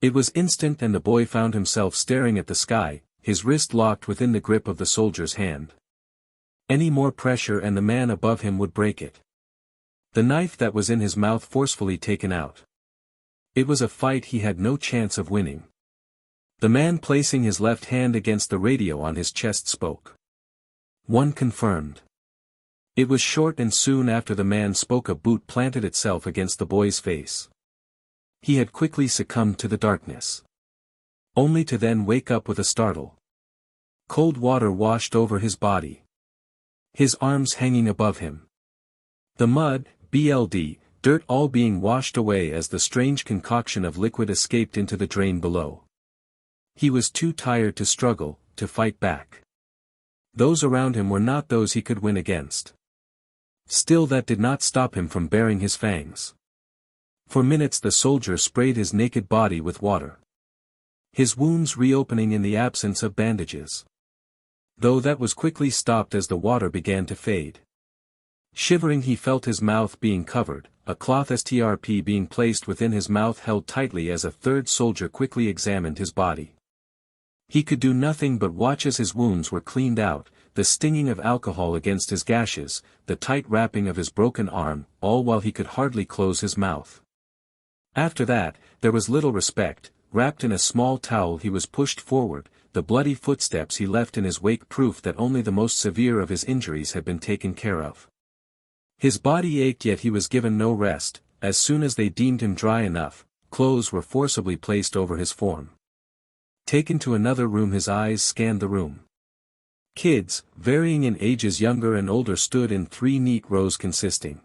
It was instant, and the boy found himself staring at the sky, his wrist locked within the grip of the soldier's hand. Any more pressure and the man above him would break it. The knife that was in his mouth forcefully taken out. It was a fight he had no chance of winning. The man placing his left hand against the radio on his chest spoke. One confirmed. It was short, and soon after the man spoke a boot planted itself against the boy's face. He had quickly succumbed to the darkness. Only to then wake up with a startle. Cold water washed over his body. His arms hanging above him. The mud, dirt all being washed away as the strange concoction of liquid escaped into the drain below. He was too tired to struggle, to fight back. Those around him were not those he could win against. Still, that did not stop him from baring his fangs. For minutes the soldier sprayed his naked body with water. His wounds reopening in the absence of bandages. Though that was quickly stopped as the water began to fade. Shivering, he felt his mouth being covered, a cloth strp being placed within his mouth held tightly as a third soldier quickly examined his body. He could do nothing but watch as his wounds were cleaned out, the stinging of alcohol against his gashes, the tight wrapping of his broken arm, all while he could hardly close his mouth. After that, there was little respect. Wrapped in a small towel he was pushed forward, the bloody footsteps he left in his wake proof that only the most severe of his injuries had been taken care of. His body ached, yet he was given no rest. As soon as they deemed him dry enough, clothes were forcibly placed over his form. Taken to another room, his eyes scanned the room. Kids, varying in ages younger and older, stood in 3 neat rows consisting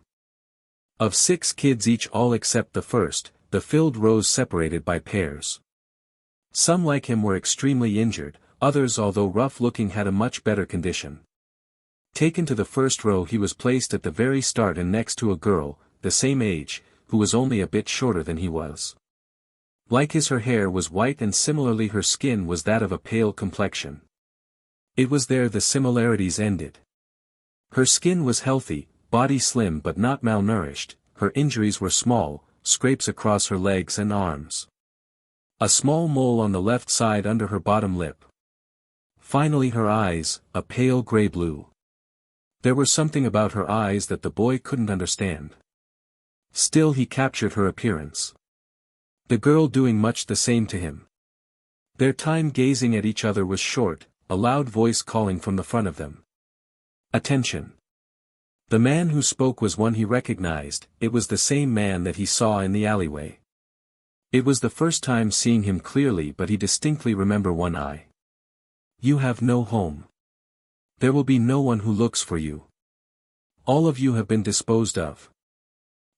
of 6 kids each, all except the first, the filled rows separated by pairs. Some like him were extremely injured, others, although rough-looking, had a much better condition. Taken to the first row, he was placed at the very start and next to a girl, the same age, who was only a bit shorter than he was. Like his, her hair was white, and similarly her skin was that of a pale complexion. It was there the similarities ended. Her skin was healthy, body slim but not malnourished, her injuries were small, scrapes across her legs and arms. A small mole on the left side under her bottom lip. Finally her eyes, a pale grey blue. There was something about her eyes that the boy couldn't understand. Still he captured her appearance. The girl doing much the same to him. Their time gazing at each other was short, a loud voice calling from the front of them. Attention! The man who spoke was one he recognized. It was the same man that he saw in the alleyway. It was the first time seeing him clearly, but he distinctly remembered one eye. You have no home. There will be no one who looks for you. All of you have been disposed of.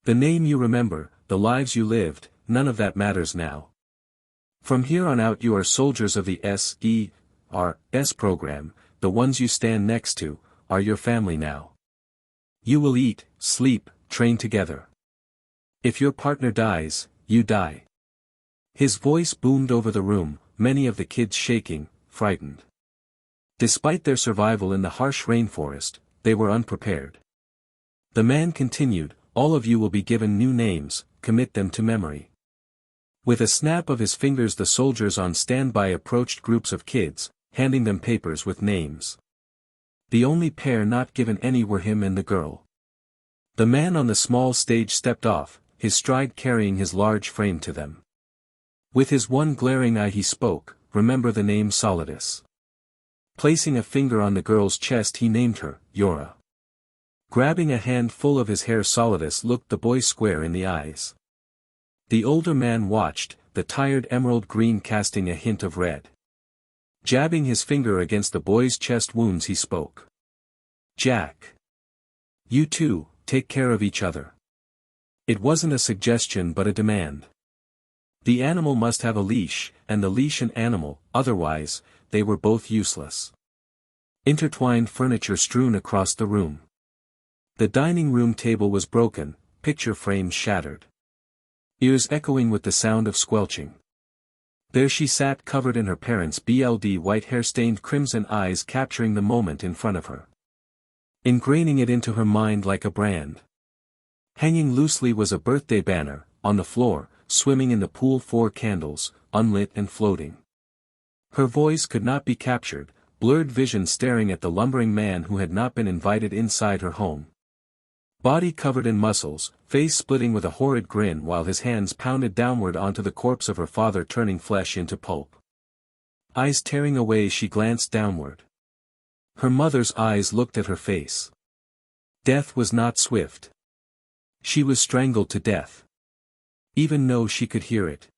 The name you remember, the lives you lived, none of that matters now. From here on out you are soldiers of the S program, the ones you stand next to, are your family now. You will eat, sleep, train together. If your partner dies, you die. His voice boomed over the room, many of the kids shaking, frightened. Despite their survival in the harsh rainforest, they were unprepared. The man continued, all of you will be given new names, commit them to memory. With a snap of his fingers the soldiers on standby approached groups of kids, handing them papers with names. The only pair not given any were him and the girl. The man on the small stage stepped off, his stride carrying his large frame to them. With his one glaring eye he spoke, remember the name Solidus. Placing a finger on the girl's chest he named her, Yora. Grabbing a handful of his hair Solidus looked the boy square in the eyes. The older man watched, the tired emerald green casting a hint of red. Jabbing his finger against the boy's chest wounds he spoke. Jack. You two, take care of each other. It wasn't a suggestion but a demand. The animal must have a leash, and the leash an animal, otherwise, they were both useless. Intertwined furniture strewn across the room. The dining room table was broken, picture frames shattered. Ears echoing with the sound of squelching. There she sat covered in her parents' white hair, stained crimson eyes capturing the moment in front of her. Ingraining it into her mind like a brand. Hanging loosely was a birthday banner, on the floor, swimming in the pool 4 candles, unlit and floating. Her voice could not be captured, blurred vision staring at the lumbering man who had not been invited inside her home. Body covered in muscles, face splitting with a horrid grin while his hands pounded downward onto the corpse of her father, turning flesh into pulp. Eyes tearing away, she glanced downward. Her mother's eyes looked at her face. Death was not swift. She was strangled to death. Even though she could hear it.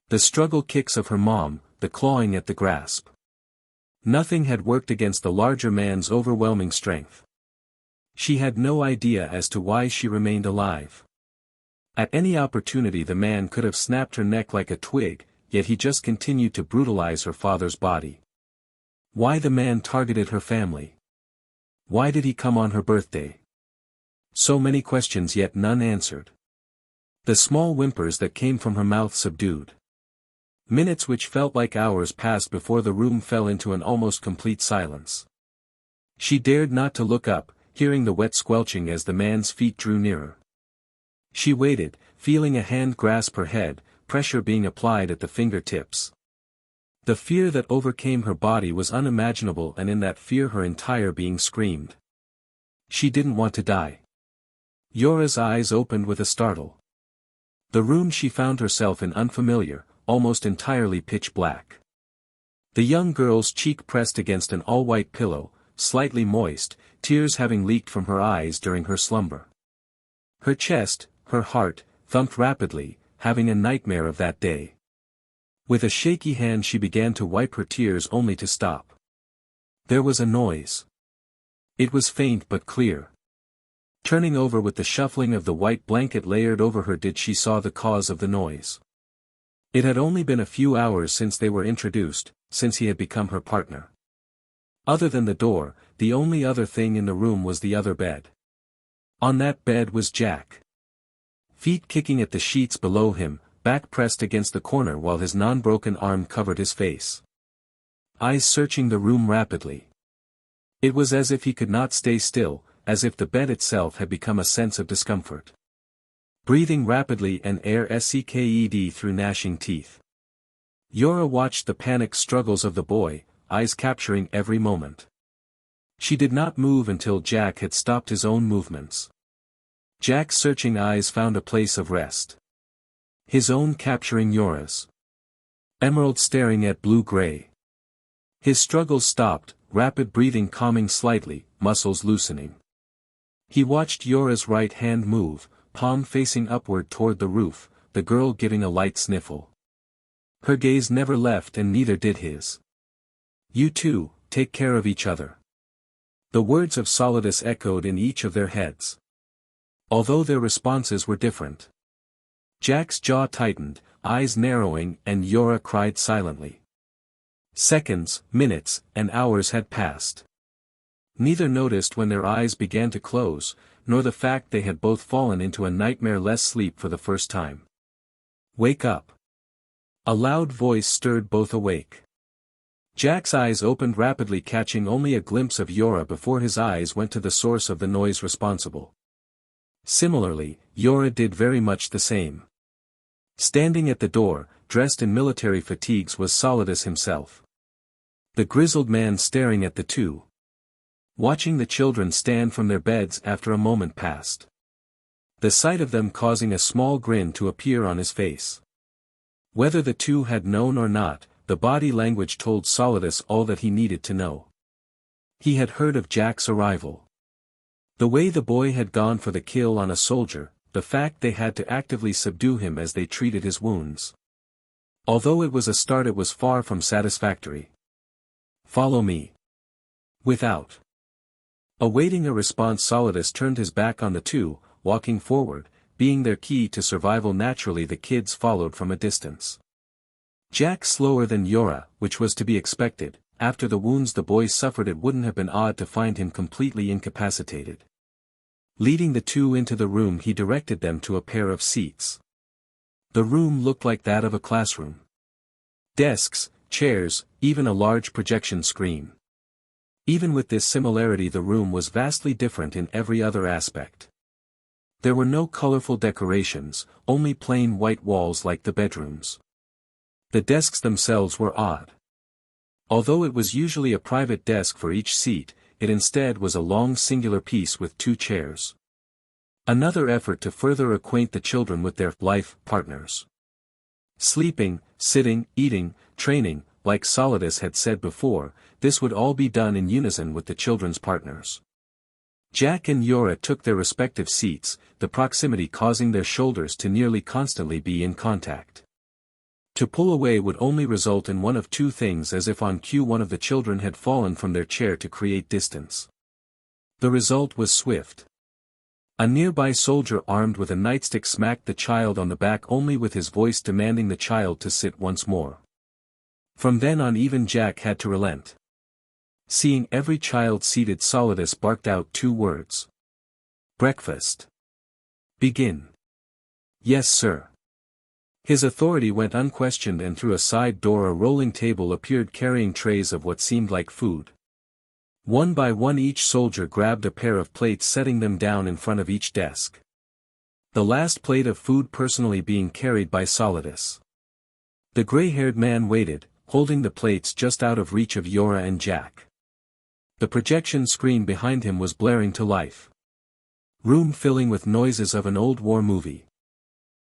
The struggle kicks of her mom, the clawing at the grasp. Nothing had worked against the larger man's overwhelming strength. She had no idea as to why she remained alive. At any opportunity the man could have snapped her neck like a twig, yet he just continued to brutalize her father's body. Why the man targeted her family? Why did he come on her birthday? So many questions yet none answered. The small whimpers that came from her mouth subdued. Minutes which felt like hours passed before the room fell into an almost complete silence. She dared not to look up, hearing the wet squelching as the man's feet drew nearer. She waited, feeling a hand grasp her head, pressure being applied at the fingertips. The fear that overcame her body was unimaginable, and in that fear her entire being screamed. She didn't want to die. Yora's eyes opened with a startle. The room she found herself in unfamiliar, almost entirely pitch black. The young girl's cheek pressed against an all-white pillow, slightly moist, tears having leaked from her eyes during her slumber. Her chest, her heart, thumped rapidly, having a nightmare of that day. With a shaky hand she began to wipe her tears only to stop. There was a noise. It was faint but clear. Turning over with the shuffling of the white blanket layered over her did she saw the cause of the noise. It had only been a few hours since they were introduced, since he had become her partner. Other than the door, the only other thing in the room was the other bed. On that bed was Jack. Feet kicking at the sheets below him, back pressed against the corner while his non-broken arm covered his face. Eyes searching the room rapidly. It was as if he could not stay still, as if the bed itself had become a sense of discomfort. Breathing rapidly and air sucked through gnashing teeth. Yora watched the panicked struggles of the boy, eyes capturing every moment. She did not move until Jack had stopped his own movements. Jack's searching eyes found a place of rest. His own capturing Yora's. Emerald staring at blue-gray. His struggles stopped, rapid breathing calming slightly, muscles loosening. He watched Yora's right hand move, palm facing upward toward the roof, the girl giving a light sniffle. Her gaze never left and neither did his. "You two, take care of each other." The words of Solidus echoed in each of their heads. Although their responses were different. Jack's jaw tightened, eyes narrowing, and Yora cried silently. Seconds, minutes, and hours had passed. Neither noticed when their eyes began to close, nor the fact they had both fallen into a nightmare-less sleep for the first time. "Wake up." A loud voice stirred both awake. Jack's eyes opened rapidly, catching only a glimpse of Yora before his eyes went to the source of the noise responsible. Similarly, Yora did very much the same. Standing at the door, dressed in military fatigues, was Solidus himself. The grizzled man staring at the two. Watching the children stand from their beds after a moment passed. The sight of them causing a small grin to appear on his face. Whether the two had known or not, the body language told Solidus all that he needed to know. He had heard of Jack's arrival. The way the boy had gone for the kill on a soldier, the fact they had to actively subdue him as they treated his wounds. Although it was a start, it was far from satisfactory. "Follow me." Without awaiting a response, Solidus turned his back on the two, walking forward, being their key to survival. Naturally the kids followed from a distance. Jack slower than Yora, which was to be expected. After the wounds the boy suffered, it wouldn't have been odd to find him completely incapacitated. Leading the two into the room, he directed them to a pair of seats. The room looked like that of a classroom. Desks, chairs, even a large projection screen. Even with this similarity, the room was vastly different in every other aspect. There were no colorful decorations, only plain white walls like the bedrooms. The desks themselves were odd. Although it was usually a private desk for each seat, it instead was a long singular piece with two chairs. Another effort to further acquaint the children with their life partners. Sleeping, sitting, eating, training, like Solidus had said before, this would all be done in unison with the children's partners. Jack and Yora took their respective seats, the proximity causing their shoulders to nearly constantly be in contact. To pull away would only result in one of two things, as if on cue one of the children had fallen from their chair to create distance. The result was swift. A nearby soldier armed with a nightstick smacked the child on the back, only with his voice demanding the child to sit once more. From then on even Jack had to relent. Seeing every child seated, Solidus barked out two words. "Breakfast. Begin." "Yes, sir." His authority went unquestioned, and through a side door a rolling table appeared carrying trays of what seemed like food. One by one each soldier grabbed a pair of plates, setting them down in front of each desk. The last plate of food personally being carried by Solidus. The gray-haired man waited, holding the plates just out of reach of Yora and Jack. The projection screen behind him was blaring to life. Room filling with noises of an old war movie.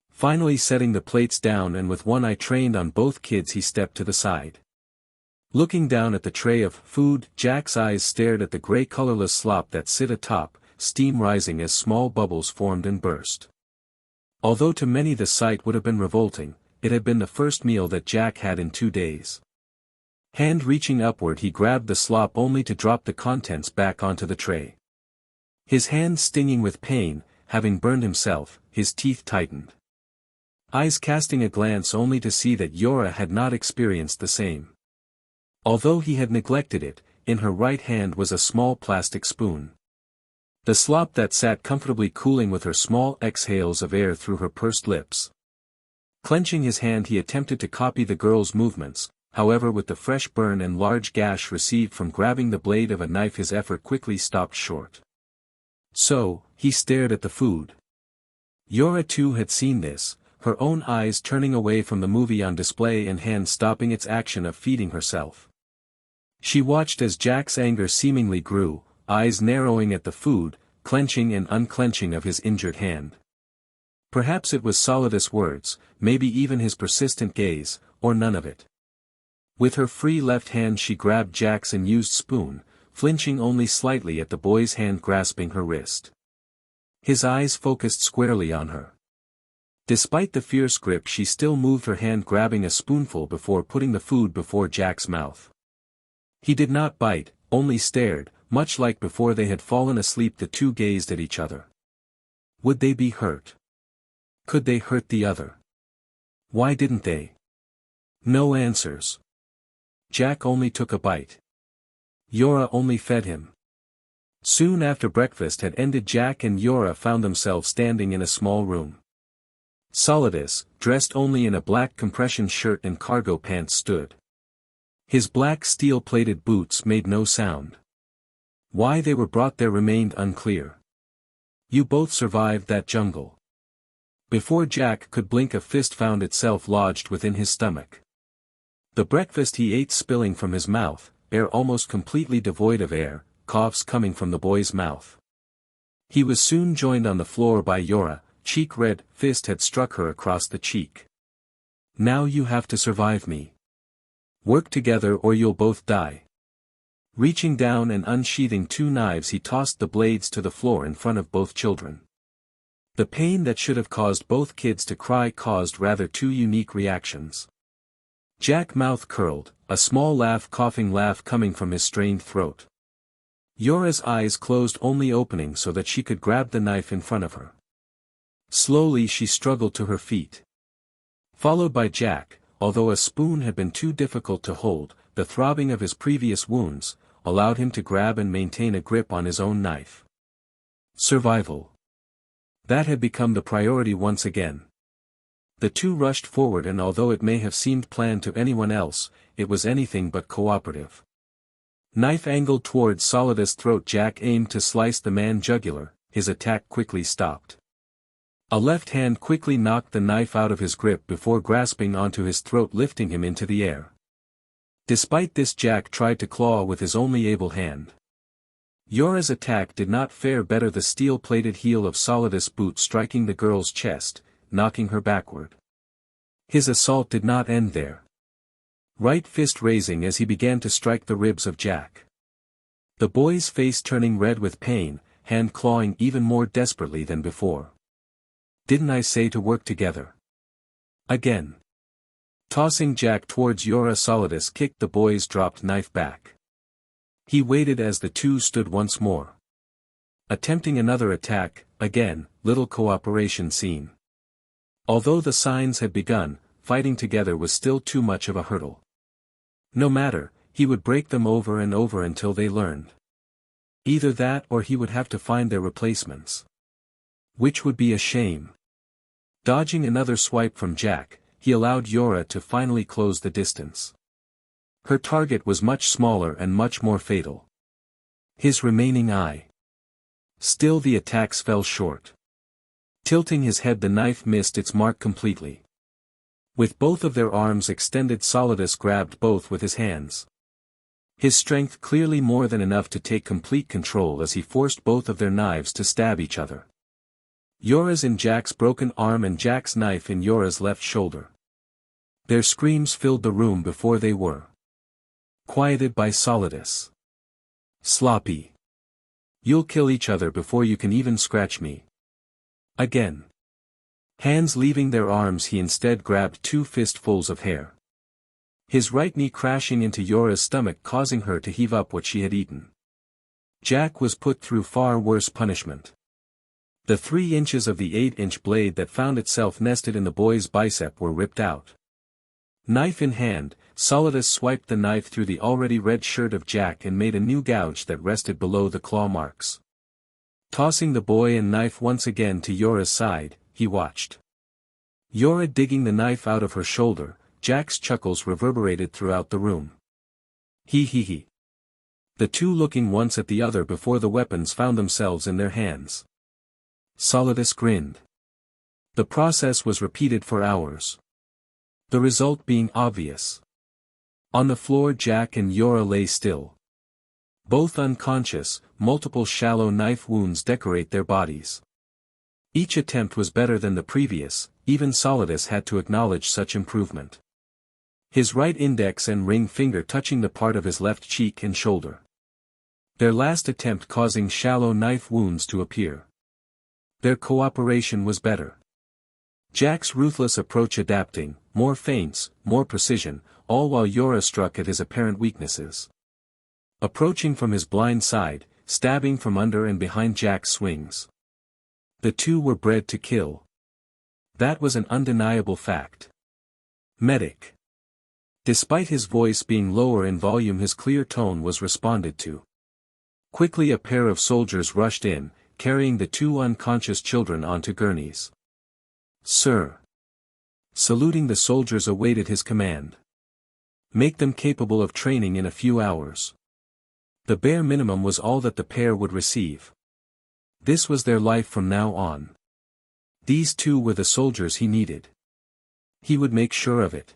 Finally setting the plates down, and with one eye trained on both kids, he stepped to the side. Looking down at the tray of food, Jack's eyes stared at the gray colorless slop that sit atop, steam rising as small bubbles formed and burst. Although to many the sight would have been revolting, it had been the first meal that Jack had in 2 days. Hand reaching upward, he grabbed the slop only to drop the contents back onto the tray. His hand stinging with pain, having burned himself, his teeth tightened. Eyes casting a glance only to see that Yora had not experienced the same. Although he had neglected it, in her right hand was a small plastic spoon. The slop that sat comfortably cooling with her small exhales of air through her pursed lips. Clenching his hand, he attempted to copy the girl's movements, however with the fresh burn and large gash received from grabbing the blade of a knife his effort quickly stopped short. So, he stared at the food. Yora too had seen this, her own eyes turning away from the movie on display and hand stopping its action of feeding herself. She watched as Jack's anger seemingly grew, eyes narrowing at the food, clenching and unclenching of his injured hand. Perhaps it was Solidus' words, maybe even his persistent gaze, or none of it. With her free left hand she grabbed Jack's unused spoon, flinching only slightly at the boy's hand grasping her wrist. His eyes focused squarely on her. Despite the fierce grip, she still moved her hand, grabbing a spoonful before putting the food before Jack's mouth. He did not bite, only stared, much like before they had fallen asleep the two gazed at each other. Would they be hurt? Could they hurt the other? Why didn't they? No answers. Jack only took a bite. Yora only fed him. Soon after breakfast had ended, Jack and Yora found themselves standing in a small room. Solidus, dressed only in a black compression shirt and cargo pants, stood. His black steel-plated boots made no sound. Why they were brought there remained unclear. You both survived that jungle. Before Jack could blink, a fist found itself lodged within his stomach. The breakfast he ate spilling from his mouth, air almost completely devoid of air, coughs coming from the boy's mouth. He was soon joined on the floor by Yora, cheek red, fist had struck her across the cheek. Now you have to survive me. Work together or you'll both die. Reaching down and unsheathing 2 knives, he tossed the blades to the floor in front of both children. The pain that should have caused both kids to cry caused rather 2 unique reactions. Jack's mouth curled, a small laugh, coughing laugh coming from his strained throat. Yora's eyes closed, only opening so that she could grab the knife in front of her. Slowly she struggled to her feet. Followed by Jack, although a spoon had been too difficult to hold, the throbbing of his previous wounds allowed him to grab and maintain a grip on his own knife. Survival. That had become the priority once again. The two rushed forward, and although it may have seemed planned to anyone else, it was anything but cooperative. Knife angled towards Solidus' throat. Jack aimed to slice the man's jugular, his attack quickly stopped. A left hand quickly knocked the knife out of his grip before grasping onto his throat, lifting him into the air. Despite this, Jack tried to claw with his only able hand. Yora's attack did not fare better, the steel-plated heel of Solidus' boot striking the girl's chest, knocking her backward. His assault did not end there. Right fist raising as he began to strike the ribs of Jack. The boy's face turning red with pain, hand clawing even more desperately than before. "Didn't I say to work together?" Again. Tossing Jack towards Yora, Solidus kicked the boy's dropped knife back. He waited as the two stood once more. Attempting another attack, again, little cooperation seen. Although the signs had begun, fighting together was still too much of a hurdle. No matter, he would break them over and over until they learned. Either that or he would have to find their replacements. Which would be a shame. Dodging another swipe from Jack, he allowed Yora to finally close the distance. Her target was much smaller and much more fatal. His remaining eye. Still the attacks fell short. Tilting his head, the knife missed its mark completely. With both of their arms extended, Solidus grabbed both with his hands. His strength clearly more than enough to take complete control as he forced both of their knives to stab each other. Yora's in Jack's broken arm and Jack's knife in Yora's left shoulder. Their screams filled the room before they were quieted by Solidus. "Sloppy. You'll kill each other before you can even scratch me." Again. Hands leaving their arms, he instead grabbed two fistfuls of hair. His right knee crashing into Yora's stomach, causing her to heave up what she had eaten. Jack was put through far worse punishment. The 3 inches of the 8-inch blade that found itself nested in the boy's bicep were ripped out. Knife in hand, Solidus swiped the knife through the already red shirt of Jack and made a new gouge that rested below the claw marks. Tossing the boy and knife once again to Yora's side, he watched. Yora digging the knife out of her shoulder, Jack's chuckles reverberated throughout the room. He. The two looking once at the other before the weapons found themselves in their hands. Solidus grinned. The process was repeated for hours. The result being obvious. On the floor, Jack and Yora lay still. Both unconscious, multiple shallow knife wounds decorate their bodies. Each attempt was better than the previous, even Solidus had to acknowledge such improvement. His right index and ring finger touching the part of his left cheek and shoulder. Their last attempt causing shallow knife wounds to appear. Their cooperation was better. Jack's ruthless approach adapting, more feints, more precision, all while Yora struck at his apparent weaknesses. Approaching from his blind side, stabbing from under and behind Jack's swings. The two were bred to kill. That was an undeniable fact. Medic. Despite his voice being lower in volume, his clear tone was responded to. Quickly a pair of soldiers rushed in, carrying the 2 unconscious children onto gurneys. "Sir." Saluting, the soldiers awaited his command. "Make them capable of training in a few hours." The bare minimum was all that the pair would receive. This was their life from now on. These two were the soldiers he needed. He would make sure of it.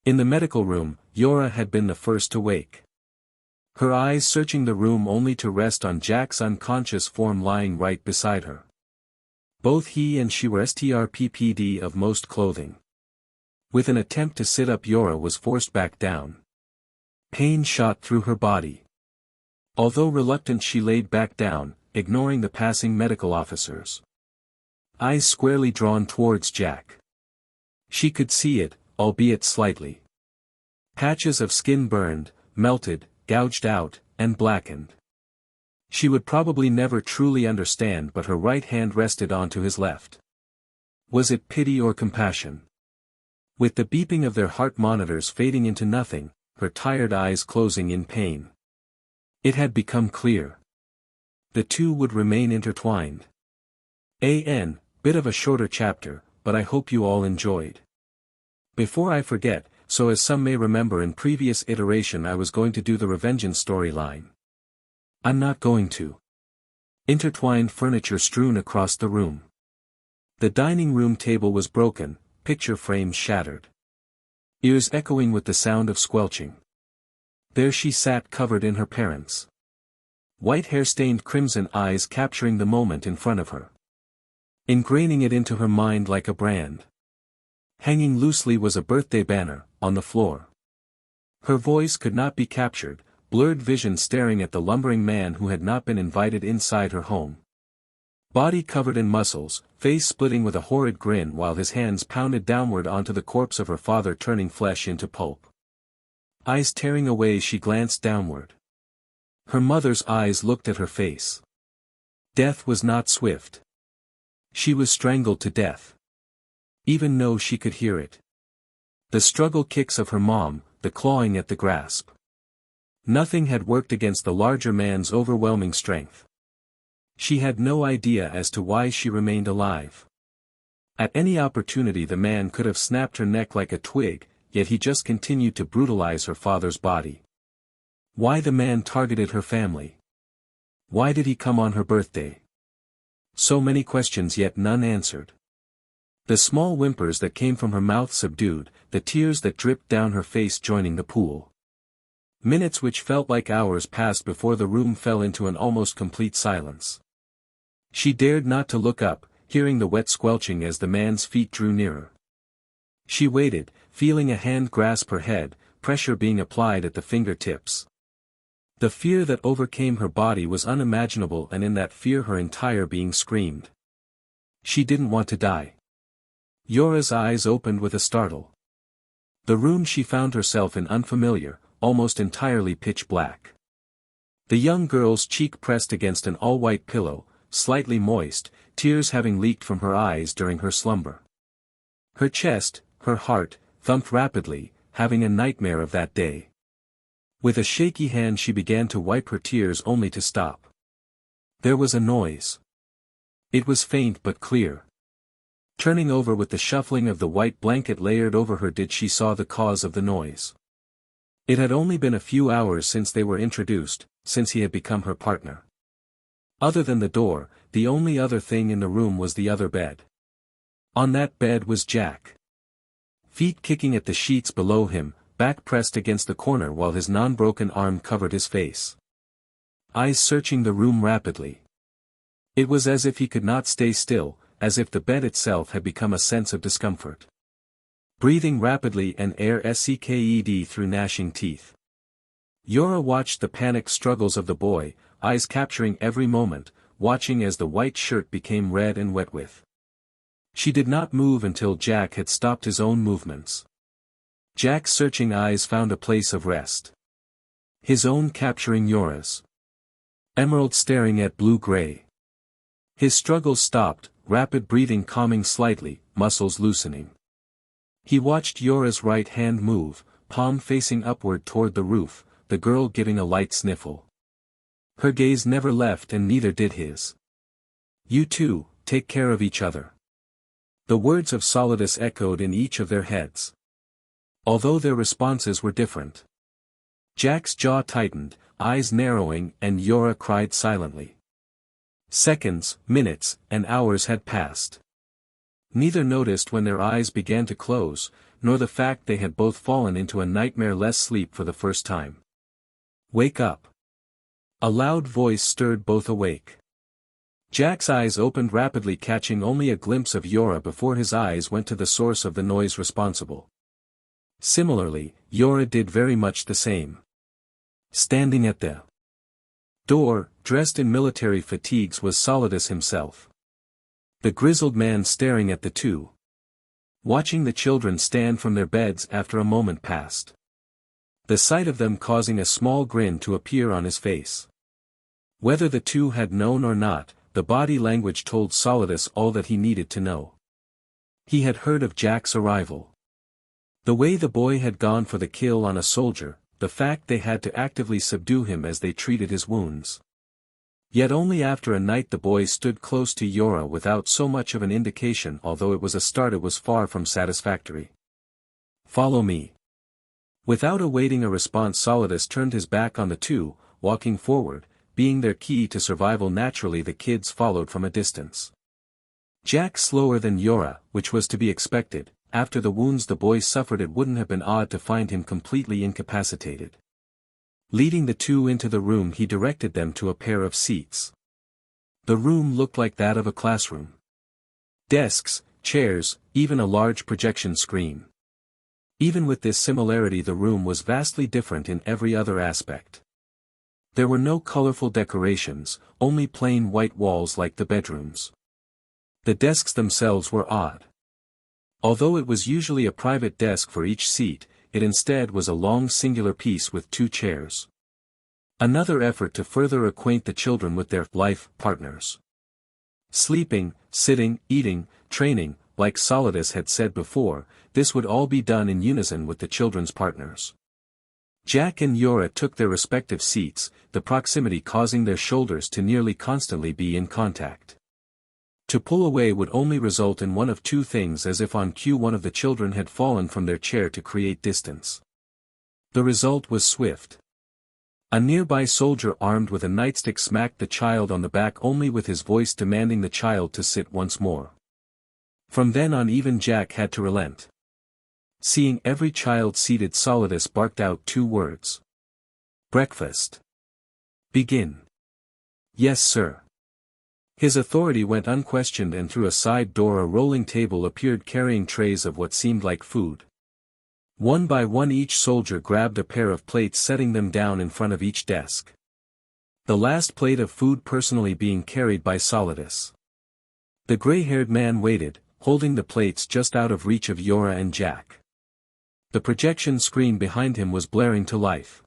In the medical room, Yora had been the first to wake. Her eyes searching the room only to rest on Jack's unconscious form lying right beside her. Both he and she were stripped of most clothing. With an attempt to sit up, Yora was forced back down. Pain shot through her body. Although reluctant, she laid back down, ignoring the passing medical officers. Eyes squarely drawn towards Jack. She could see it, albeit slightly. Patches of skin burned, melted, gouged out, and blackened. She would probably never truly understand, but her right hand rested onto his left. Was it pity or compassion? With the beeping of their heart monitors fading into nothing, her tired eyes closing in pain. It had become clear. The two would remain intertwined. Bit of a shorter chapter, but I hope you all enjoyed. Before I forget, so as some may remember in previous iteration I was going to do the Revengeance storyline. I'm not going to. Intertwined furniture strewn across the room. The dining room table was broken, picture frames shattered. Ears echoing with the sound of squelching. There she sat covered in her parents' white hair stained crimson eyes capturing the moment in front of her. Ingraining it into her mind like a brand. Hanging loosely was a birthday banner, on the floor. Her voice could not be captured, blurred vision staring at the lumbering man who had not been invited inside her home. Body covered in muscles, face splitting with a horrid grin while his hands pounded downward onto the corpse of her father turning flesh into pulp. Eyes tearing away she glanced downward. Her mother's eyes looked at her face. Death was not swift. She was strangled to death. Even though she could hear it. The struggle kicks of her mom, the clawing at the grasp. Nothing had worked against the larger man's overwhelming strength. She had no idea as to why she remained alive. At any opportunity the man could have snapped her neck like a twig, yet he just continued to brutalize her father's body. Why the man targeted her family? Why did he come on her birthday? So many questions yet none answered. The small whimpers that came from her mouth subdued, the tears that dripped down her face joining the pool. Minutes which felt like hours passed before the room fell into an almost complete silence. She dared not to look up, hearing the wet squelching as the man's feet drew nearer. She waited, feeling a hand grasp her head, pressure being applied at the fingertips. The fear that overcame her body was unimaginable, and in that fear her entire being screamed. She didn't want to die. Yora's eyes opened with a startle. The room she found herself in unfamiliar, almost entirely pitch black. The young girl's cheek pressed against an all-white pillow, slightly moist, tears having leaked from her eyes during her slumber. Her chest, her heart, thumped rapidly, having a nightmare of that day. With a shaky hand she began to wipe her tears only to stop. There was a noise. It was faint but clear. Turning over with the shuffling of the white blanket layered over her did she saw the cause of the noise. It had only been a few hours since they were introduced, since he had become her partner. Other than the door, the only other thing in the room was the other bed. On that bed was Jack. Feet kicking at the sheets below him, back pressed against the corner while his non-broken arm covered his face. Eyes searching the room rapidly. It was as if he could not stay still, as if the bed itself had become a sense of discomfort. Breathing rapidly and air sked through gnashing teeth. Yora watched the panicked struggles of the boy, eyes capturing every moment, watching as the white shirt became red and wet with. She did not move until Jack had stopped his own movements. Jack's searching eyes found a place of rest. His own capturing Yora's. Emerald staring at blue-gray. His struggles stopped, rapid breathing calming slightly, muscles loosening. He watched Yora's right hand move, palm facing upward toward the roof, the girl giving a light sniffle. Her gaze never left and neither did his. "You two, take care of each other." The words of Solidus echoed in each of their heads. Although their responses were different. Jack's jaw tightened, eyes narrowing, and Yora cried silently. Seconds, minutes, and hours had passed. Neither noticed when their eyes began to close, nor the fact they had both fallen into a nightmare-less sleep for the first time. "Wake up." A loud voice stirred both awake. Jack's eyes opened rapidly, catching only a glimpse of Yora before his eyes went to the source of the noise responsible. Similarly, Yora did very much the same. Standing at the door, dressed in military fatigues, was Solidus himself. The grizzled man staring at the two. Watching the children stand from their beds after a moment passed. The sight of them causing a small grin to appear on his face. Whether the two had known or not, the body language told Solidus all that he needed to know. He had heard of Jack's arrival. The way the boy had gone for the kill on a soldier, the fact they had to actively subdue him as they treated his wounds. Yet only after a night the boy stood close to Yora without so much of an indication. Although it was a start, it was far from satisfactory. "Follow me." Without awaiting a response, Solidus turned his back on the two, walking forward, being their key to survival. Naturally the kids followed from a distance. Jack slower than Yora, which was to be expected. After the wounds the boy suffered, it wouldn't have been odd to find him completely incapacitated. Leading the two into the room, he directed them to a pair of seats. The room looked like that of a classroom. Desks, chairs, even a large projection screen. Even with this similarity, the room was vastly different in every other aspect. There were no colorful decorations, only plain white walls like the bedrooms. The desks themselves were odd. Although it was usually a private desk for each seat, it instead was a long singular piece with two chairs. Another effort to further acquaint the children with their life partners. Sleeping, sitting, eating, training, like Solidus had said before, this would all be done in unison with the children's partners. Jack and Yora took their respective seats, the proximity causing their shoulders to nearly constantly be in contact. To pull away would only result in one of two things, as if on cue one of the children had fallen from their chair to create distance. The result was swift. A nearby soldier armed with a nightstick smacked the child on the back, only with his voice demanding the child to sit once more. From then on even Jack had to relent. Seeing every child seated, Solidus barked out two words. "Breakfast. Begin." "Yes, sir." His authority went unquestioned, and through a side door a rolling table appeared carrying trays of what seemed like food. One by one each soldier grabbed a pair of plates, setting them down in front of each desk. The last plate of food personally being carried by Solidus. The gray-haired man waited, holding the plates just out of reach of Yora and Jack. The projection screen behind him was blaring to life.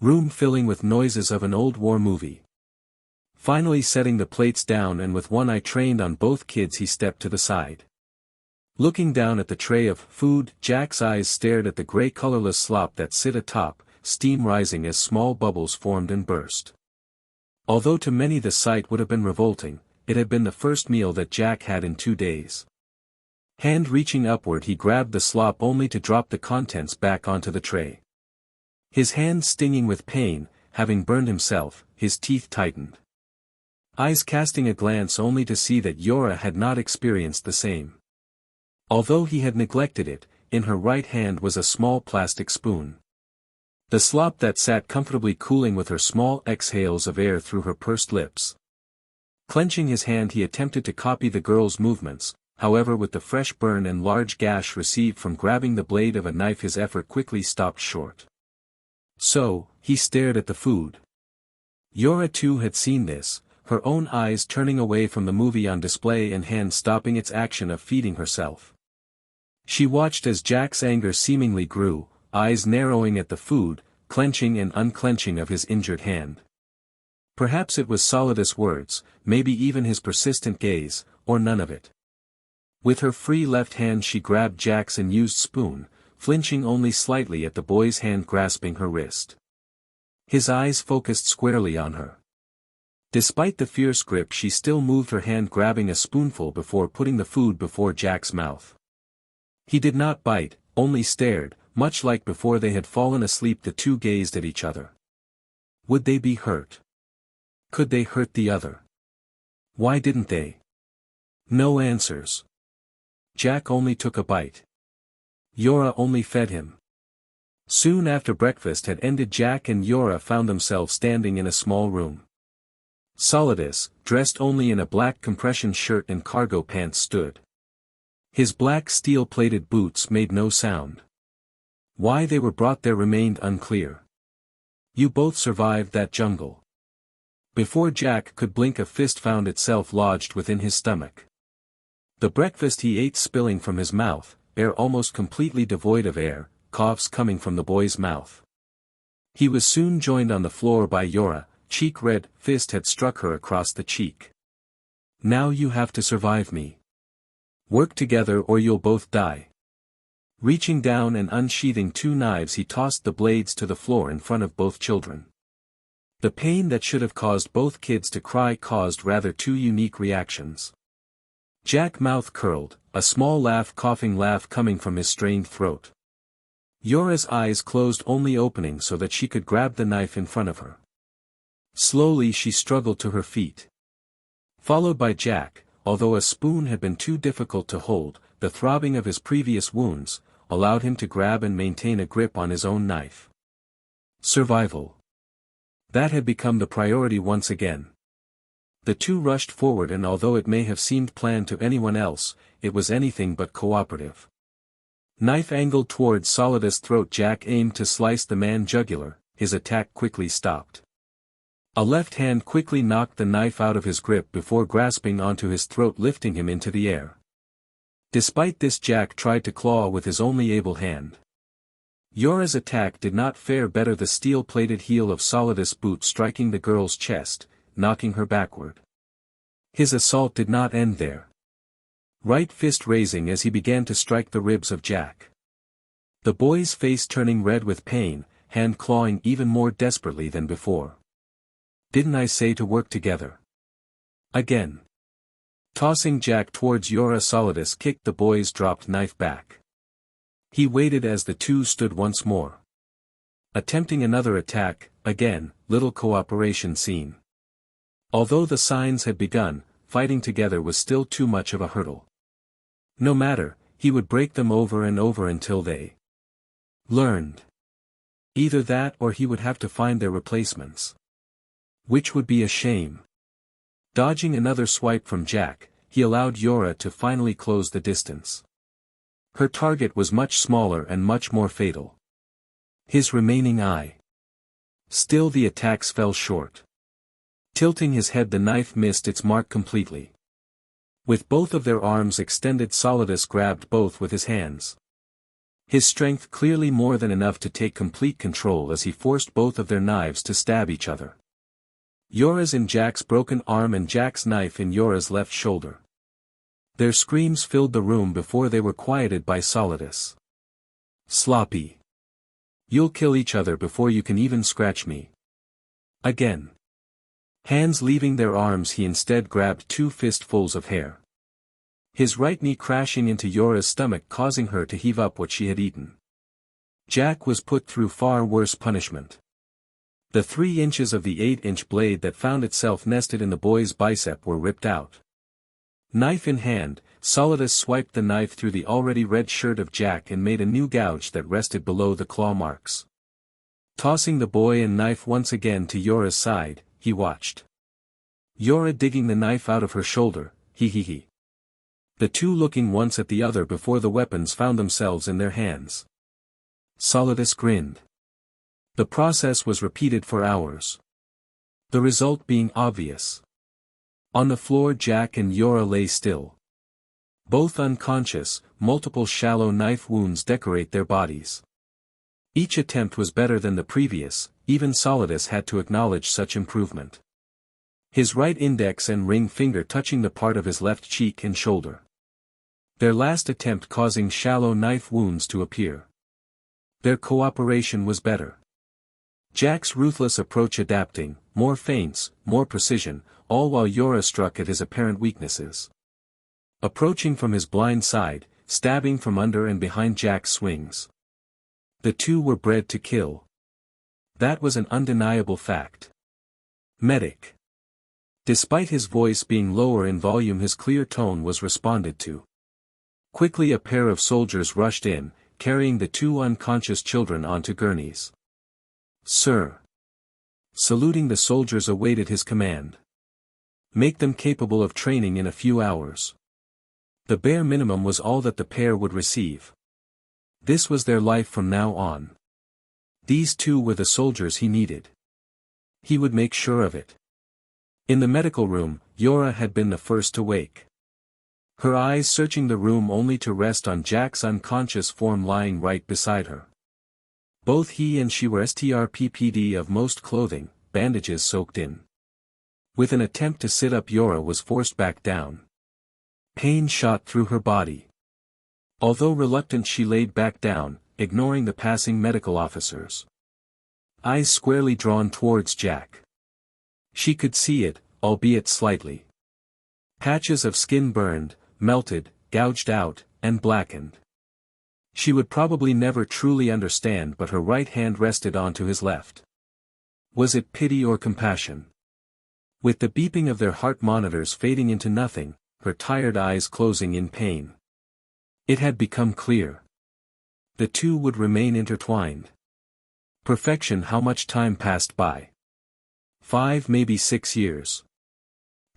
Room filling with noises of an old war movie. Finally setting the plates down and with one eye trained on both kids, he stepped to the side. Looking down at the tray of food, Jack's eyes stared at the gray colorless slop that sit atop, steam rising as small bubbles formed and burst. Although to many the sight would have been revolting, it had been the first meal that Jack had in 2 days. Hand reaching upward, he grabbed the slop only to drop the contents back onto the tray. His hand stinging with pain, having burned himself, his teeth tightened. Eyes casting a glance only to see that Yora had not experienced the same. Although he had neglected it, in her right hand was a small plastic spoon. The slop that sat comfortably cooling with her small exhales of air through her pursed lips. Clenching his hand, he attempted to copy the girl's movements, however with the fresh burn and large gash received from grabbing the blade of a knife his effort quickly stopped short. So, he stared at the food. Yora too had seen this, her own eyes turning away from the movie on display and hand stopping its action of feeding herself. She watched as Jack's anger seemingly grew, eyes narrowing at the food, clenching and unclenching of his injured hand. Perhaps it was Solidus' words, maybe even his persistent gaze, or none of it. With her free left hand she grabbed Jack's unused spoon, flinching only slightly at the boy's hand grasping her wrist. His eyes focused squarely on her. Despite the fierce grip, she still moved her hand, grabbing a spoonful before putting the food before Jack's mouth. He did not bite, only stared, much like before they had fallen asleep. The two gazed at each other. Would they be hurt? Could they hurt the other? Why didn't they? No answers. Jack only took a bite. Yora only fed him. Soon after breakfast had ended, Jack and Yora found themselves standing in a small room. Solidus, dressed only in a black compression shirt and cargo pants, stood. His black steel-plated boots made no sound. Why they were brought there remained unclear. You both survived that jungle. Before Jack could blink, a fist found itself lodged within his stomach. The breakfast he ate spilling from his mouth, air almost completely devoid of air, coughs coming from the boy's mouth. He was soon joined on the floor by Yora, cheek red, fist had struck her across the cheek. Now you have to survive me. Work together or you'll both die. Reaching down and unsheathing two knives, he tossed the blades to the floor in front of both children. The pain that should have caused both kids to cry caused rather two unique reactions. Jack's mouth curled, a small coughing laugh coming from his strained throat. Yora's eyes closed, only opening so that she could grab the knife in front of her. Slowly she struggled to her feet. Followed by Jack, although a spoon had been too difficult to hold, the throbbing of his previous wounds allowed him to grab and maintain a grip on his own knife. Survival. That had become the priority once again. The two rushed forward, and although it may have seemed planned to anyone else, it was anything but cooperative. Knife angled towards Solidus' throat, Jack aimed to slice the man's jugular, his attack quickly stopped. A left hand quickly knocked the knife out of his grip before grasping onto his throat, lifting him into the air. Despite this, Jack tried to claw with his only able hand. Yora's attack did not fare better, the steel-plated heel of Solidus' boot striking the girl's chest, knocking her backward. His assault did not end there. Right fist raising as he began to strike the ribs of Jack. The boy's face turning red with pain, hand clawing even more desperately than before. "Didn't I say to work together?" Again. Tossing Jack towards Yora, Solidus kicked the boy's dropped knife back. He waited as the two stood once more. Attempting another attack, again, little cooperation seen. Although the signs had begun, fighting together was still too much of a hurdle. No matter, he would break them over and over until they learned. Either that or he would have to find their replacements. Which would be a shame. Dodging another swipe from Jack, he allowed Yora to finally close the distance. Her target was much smaller and much more fatal. His remaining eye. Still the attacks fell short. Tilting his head, the knife missed its mark completely. With both of their arms extended, Solidus grabbed both with his hands. His strength clearly more than enough to take complete control as he forced both of their knives to stab each other. Yora's in Jack's broken arm and Jack's knife in Yora's left shoulder. Their screams filled the room before they were quieted by Solidus. "Sloppy. You'll kill each other before you can even scratch me." Again. Hands leaving their arms, he instead grabbed two fistfuls of hair. His right knee crashing into Yora's stomach, causing her to heave up what she had eaten. Jack was put through far worse punishment. The 3 inches of the 8-inch blade that found itself nested in the boy's bicep were ripped out. Knife in hand, Solidus swiped the knife through the already red shirt of Jack and made a new gouge that rested below the claw marks. Tossing the boy and knife once again to Yora's side, he watched. Yora digging the knife out of her shoulder, he. The two looking once at the other before the weapons found themselves in their hands. Solidus grinned. The process was repeated for hours. The result being obvious. On the floor, Jack and Yora lay still. Both unconscious, multiple shallow knife wounds decorate their bodies. Each attempt was better than the previous, even Solidus had to acknowledge such improvement. His right index and ring finger touching the part of his left cheek and shoulder. Their last attempt causing shallow knife wounds to appear. Their cooperation was better. Jack's ruthless approach adapting, more feints, more precision, all while Yora struck at his apparent weaknesses. Approaching from his blind side, stabbing from under and behind Jack's swings. The two were bred to kill. That was an undeniable fact. Medic. Despite his voice being lower in volume, his clear tone was responded to. Quickly a pair of soldiers rushed in, carrying the two unconscious children onto gurneys. "Sir." Saluting, the soldiers awaited his command. "Make them capable of training in a few hours." The bare minimum was all that the pair would receive. This was their life from now on. These two were the soldiers he needed. He would make sure of it. In the medical room, Yora had been the first to wake. Her eyes searching the room only to rest on Jack's unconscious form lying right beside her. Both he and she were stripped of most clothing, bandages soaked in. With an attempt to sit up, Yora was forced back down. Pain shot through her body. Although reluctant, she laid back down, ignoring the passing medical officers. Eyes squarely drawn towards Jack. She could see it, albeit slightly. Patches of skin burned, melted, gouged out, and blackened. She would probably never truly understand, but her right hand rested onto his left. Was it pity or compassion? With the beeping of their heart monitors fading into nothing, her tired eyes closing in pain. It had become clear. The two would remain intertwined. Perfection. How much time passed by? 5, maybe 6 years.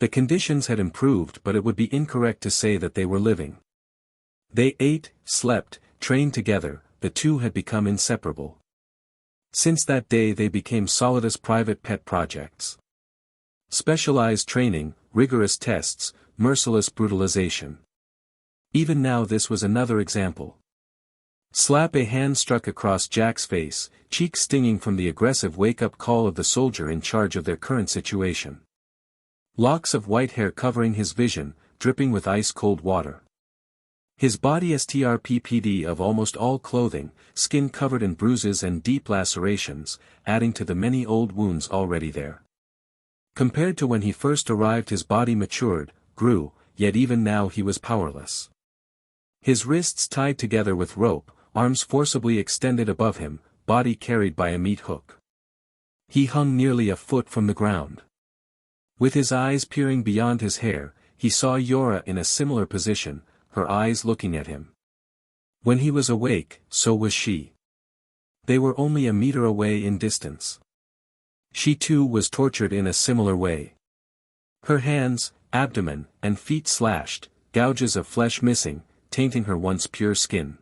The conditions had improved, but it would be incorrect to say that they were living. They ate, slept, trained together, the two had become inseparable. Since that day they became Solidus' private pet projects. Specialized training, rigorous tests, merciless brutalization. Even now this was another example. Slap. A hand struck across Jack's face, cheek stinging from the aggressive wake-up call of the soldier in charge of their current situation. Locks of white hair covering his vision, dripping with ice-cold water. His body stripped of almost all clothing, skin covered in bruises and deep lacerations, adding to the many old wounds already there. Compared to when he first arrived, his body matured, grew, yet even now he was powerless. His wrists tied together with rope, arms forcibly extended above him, body carried by a meat hook. He hung nearly a foot from the ground. With his eyes peering beyond his hair, he saw Yora in a similar position, her eyes looking at him. When he was awake, so was she. They were only a meter away in distance. She too was tortured in a similar way. Her hands, abdomen, and feet slashed, gouges of flesh missing, tainting her once pure skin.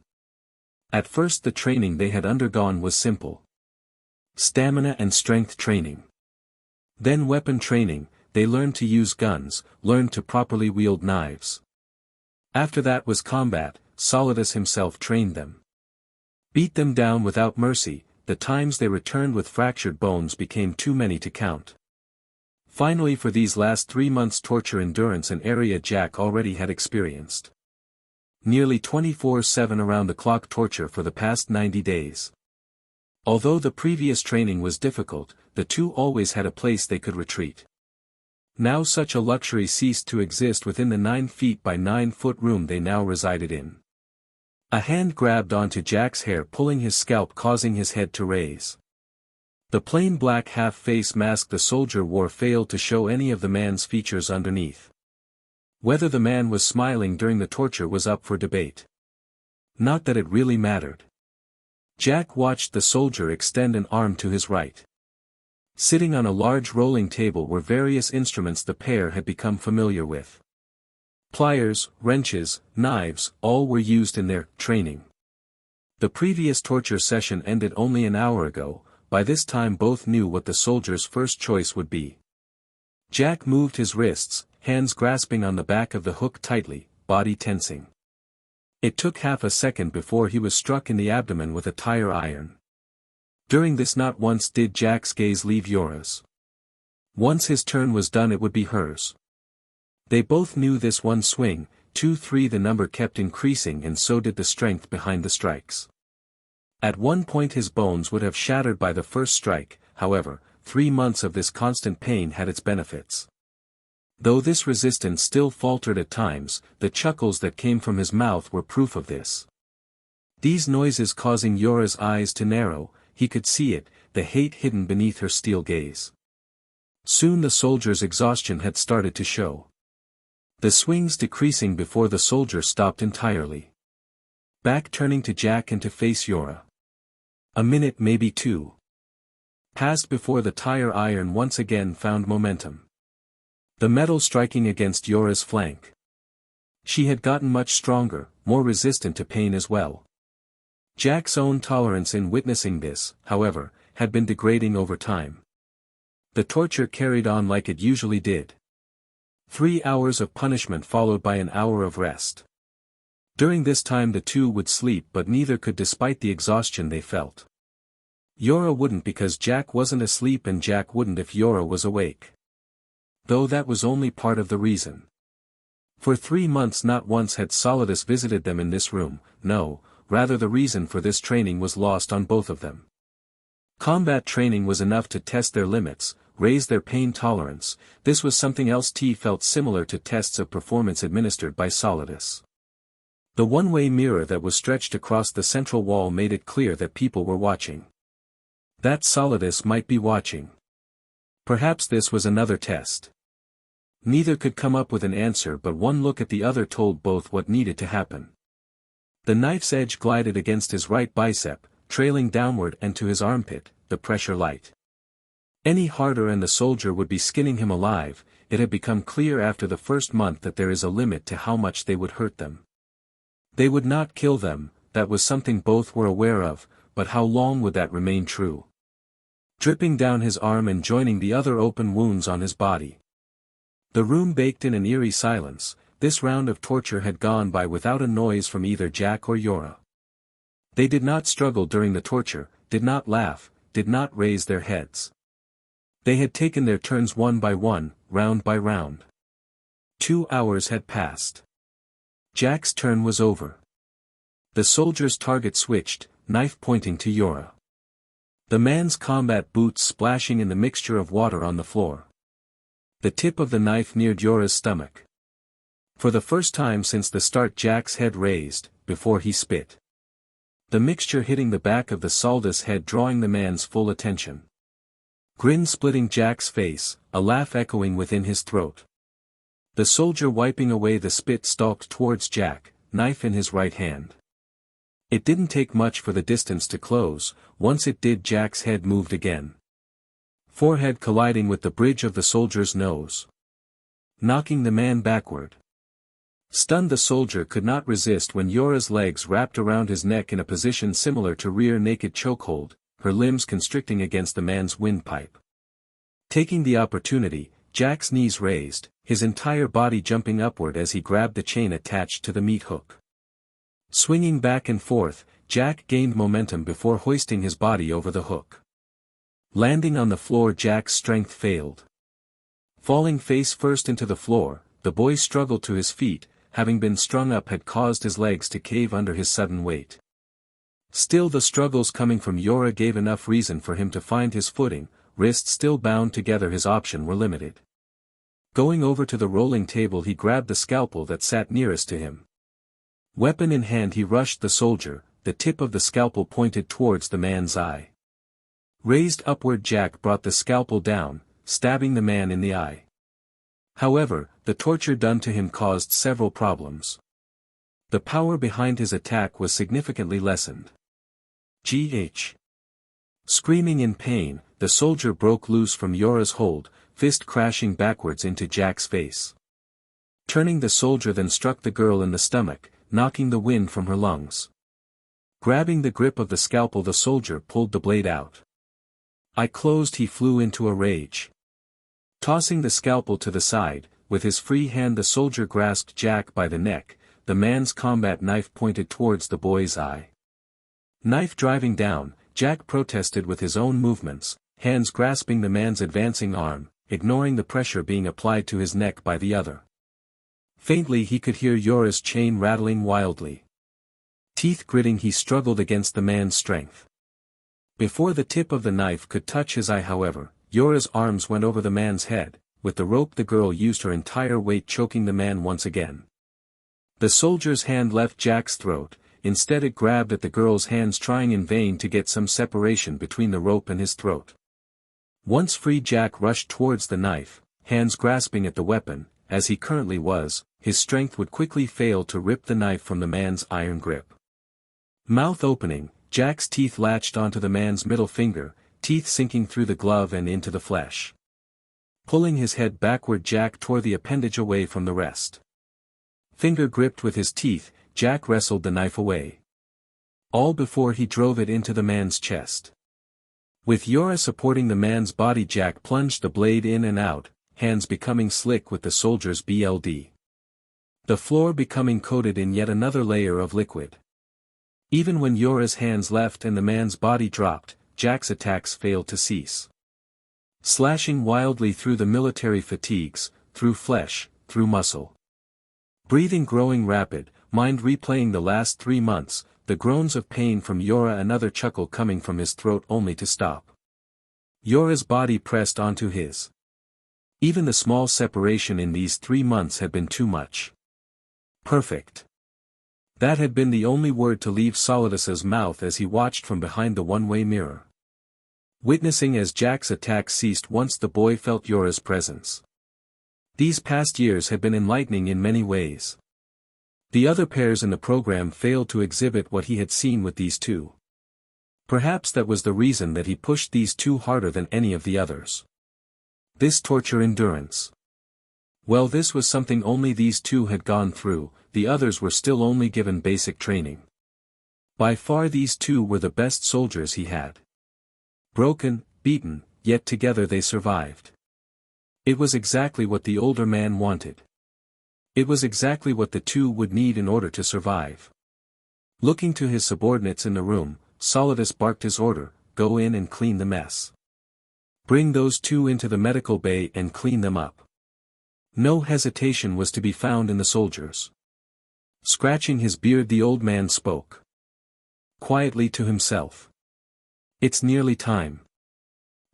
At first the training they had undergone was simple. Stamina and strength training. Then weapon training, they learned to use guns, learned to properly wield knives. After that was combat. Solidus himself trained them. Beat them down without mercy. The times they returned with fractured bones became too many to count. Finally, for these last 3 months, torture endurance, an area Jack already had experienced. Nearly 24/7 around-the-clock torture for the past 90 days. Although the previous training was difficult, the two always had a place they could retreat. Now such a luxury ceased to exist within the 9 feet by 9 foot room they now resided in. A hand grabbed onto Jack's hair, pulling his scalp, causing his head to raise. The plain black half-face mask the soldier wore failed to show any of the man's features underneath. Whether the man was smiling during the torture was up for debate. Not that it really mattered. Jack watched the soldier extend an arm to his right. Sitting on a large rolling table were various instruments the pair had become familiar with. Pliers, wrenches, knives, all were used in their training. The previous torture session ended only an hour ago. By this time both knew what the soldier's first choice would be. Jack moved his wrists, hands grasping on the back of the hook tightly, body tensing. It took half a second before he was struck in the abdomen with a tire iron. During this not once did Jack's gaze leave Yora's. Once his turn was done it would be hers. They both knew this one swing, 2-3 the number kept increasing, and so did the strength behind the strikes. At one point his bones would have shattered by the first strike. However, 3 months of this constant pain had its benefits. Though this resistance still faltered at times, the chuckles that came from his mouth were proof of this. These noises causing Yora's eyes to narrow, he could see it, the hate hidden beneath her steel gaze. Soon the soldier's exhaustion had started to show. The swings decreasing before the soldier stopped entirely. Back turning to Jack and to face Yora. A minute, maybe 2. Passed before the tire iron once again found momentum. The metal striking against Yora's flank. She had gotten much stronger, more resistant to pain as well. Jack's own tolerance in witnessing this, however, had been degrading over time. The torture carried on like it usually did. 3 hours of punishment followed by an hour of rest. During this time the two would sleep, but neither could despite the exhaustion they felt. Yora wouldn't because Jack wasn't asleep, and Jack wouldn't if Yora was awake. Though that was only part of the reason. For 3 months not once had Solidus visited them in this room, no, rather the reason for this training was lost on both of them. Combat training was enough to test their limits, raise their pain tolerance. This was something else T felt similar to tests of performance administered by Solidus. The one-way mirror that was stretched across the central wall made it clear that people were watching. That Solidus might be watching. Perhaps this was another test. Neither could come up with an answer, but one look at the other told both what needed to happen. The knife's edge glided against his right bicep, trailing downward and to his armpit, the pressure light. Any harder and the soldier would be skinning him alive. It had become clear after the first month that there is a limit to how much they would hurt them. They would not kill them, that was something both were aware of, but how long would that remain true? Dripping down his arm and joining the other open wounds on his body. The room baked in an eerie silence. This round of torture had gone by without a noise from either Jack or Yora. They did not struggle during the torture, did not laugh, did not raise their heads. They had taken their turns one by one, round by round. 2 hours had passed. Jack's turn was over. The soldier's target switched, knife pointing to Yora. The man's combat boots splashing in the mixture of water on the floor. The tip of the knife neared Yora's stomach. For the first time since the start Jack's head raised, before he spit. The mixture hitting the back of the Solidus head drawing the man's full attention. Grin splitting Jack's face, a laugh echoing within his throat. The soldier wiping away the spit stalked towards Jack, knife in his right hand. It didn't take much for the distance to close. Once it did, Jack's head moved again. Forehead colliding with the bridge of the soldier's nose. Knocking the man backward. Stunned, the soldier could not resist when Yora's legs wrapped around his neck in a position similar to rear naked chokehold, her limbs constricting against the man's windpipe. Taking the opportunity, Jack's knees raised, his entire body jumping upward as he grabbed the chain attached to the meat hook. Swinging back and forth, Jack gained momentum before hoisting his body over the hook. Landing on the floor, Jack's strength failed. Falling face first into the floor, the boy struggled to his feet. Having been strung up had caused his legs to cave under his sudden weight. Still, the struggles coming from Yora gave enough reason for him to find his footing. Wrists still bound together, his options were limited. Going over to the rolling table, he grabbed the scalpel that sat nearest to him. Weapon in hand, he rushed the soldier, the tip of the scalpel pointed towards the man's eye. Raised upward, Jack brought the scalpel down, stabbing the man in the eye. However, the torture done to him caused several problems. The power behind his attack was significantly lessened. Screaming in pain, the soldier broke loose from Yora's hold, fist crashing backwards into Jack's face. Turning, the soldier then struck the girl in the stomach, knocking the wind from her lungs. Grabbing the grip of the scalpel, the soldier pulled the blade out. Eye closed, he flew into a rage. Tossing the scalpel to the side, with his free hand the soldier grasped Jack by the neck, the man's combat knife pointed towards the boy's eye. Knife driving down, Jack protested with his own movements, hands grasping the man's advancing arm, ignoring the pressure being applied to his neck by the other. Faintly he could hear Yora's chain rattling wildly. Teeth gritting, he struggled against the man's strength. Before the tip of the knife could touch his eye, however, Yora's arms went over the man's head. With the rope, the girl used her entire weight, choking the man once again. The soldier's hand left Jack's throat. Instead it grabbed at the girl's hands, trying in vain to get some separation between the rope and his throat. Once free, Jack rushed towards the knife, hands grasping at the weapon. As he currently was, his strength would quickly fail to rip the knife from the man's iron grip. Mouth opening, Jack's teeth latched onto the man's middle finger, teeth sinking through the glove and into the flesh. Pulling his head backward, Jack tore the appendage away from the rest. Finger gripped with his teeth, Jack wrestled the knife away. All before he drove it into the man's chest. With Yora supporting the man's body, Jack plunged the blade in and out, hands becoming slick with the soldier's BLD. The floor becoming coated in yet another layer of liquid. Even when Yora's hands left and the man's body dropped, Jack's attacks failed to cease. Slashing wildly through the military fatigues, through flesh, through muscle. Breathing growing rapid, mind replaying the last 3 months, the groans of pain from Yora, another chuckle coming from his throat only to stop. Yora's body pressed onto his. Even the small separation in these 3 months had been too much. Perfect. That had been the only word to leave Solidus's mouth as he watched from behind the one-way mirror. Witnessing as Jack's attack ceased once the boy felt Yora's presence. These past years had been enlightening in many ways. The other pairs in the program failed to exhibit what he had seen with these two. Perhaps that was the reason that he pushed these two harder than any of the others. This torture endurance. Well, this was something only these two had gone through, the others were still only given basic training. By far these two were the best soldiers he had. Broken, beaten, yet together they survived. It was exactly what the older man wanted. It was exactly what the two would need in order to survive. Looking to his subordinates in the room, Solidus barked his order, "Go in and clean the mess. Bring those two into the medical bay and clean them up." No hesitation was to be found in the soldiers. Scratching his beard, the old man spoke quietly to himself. "It's nearly time."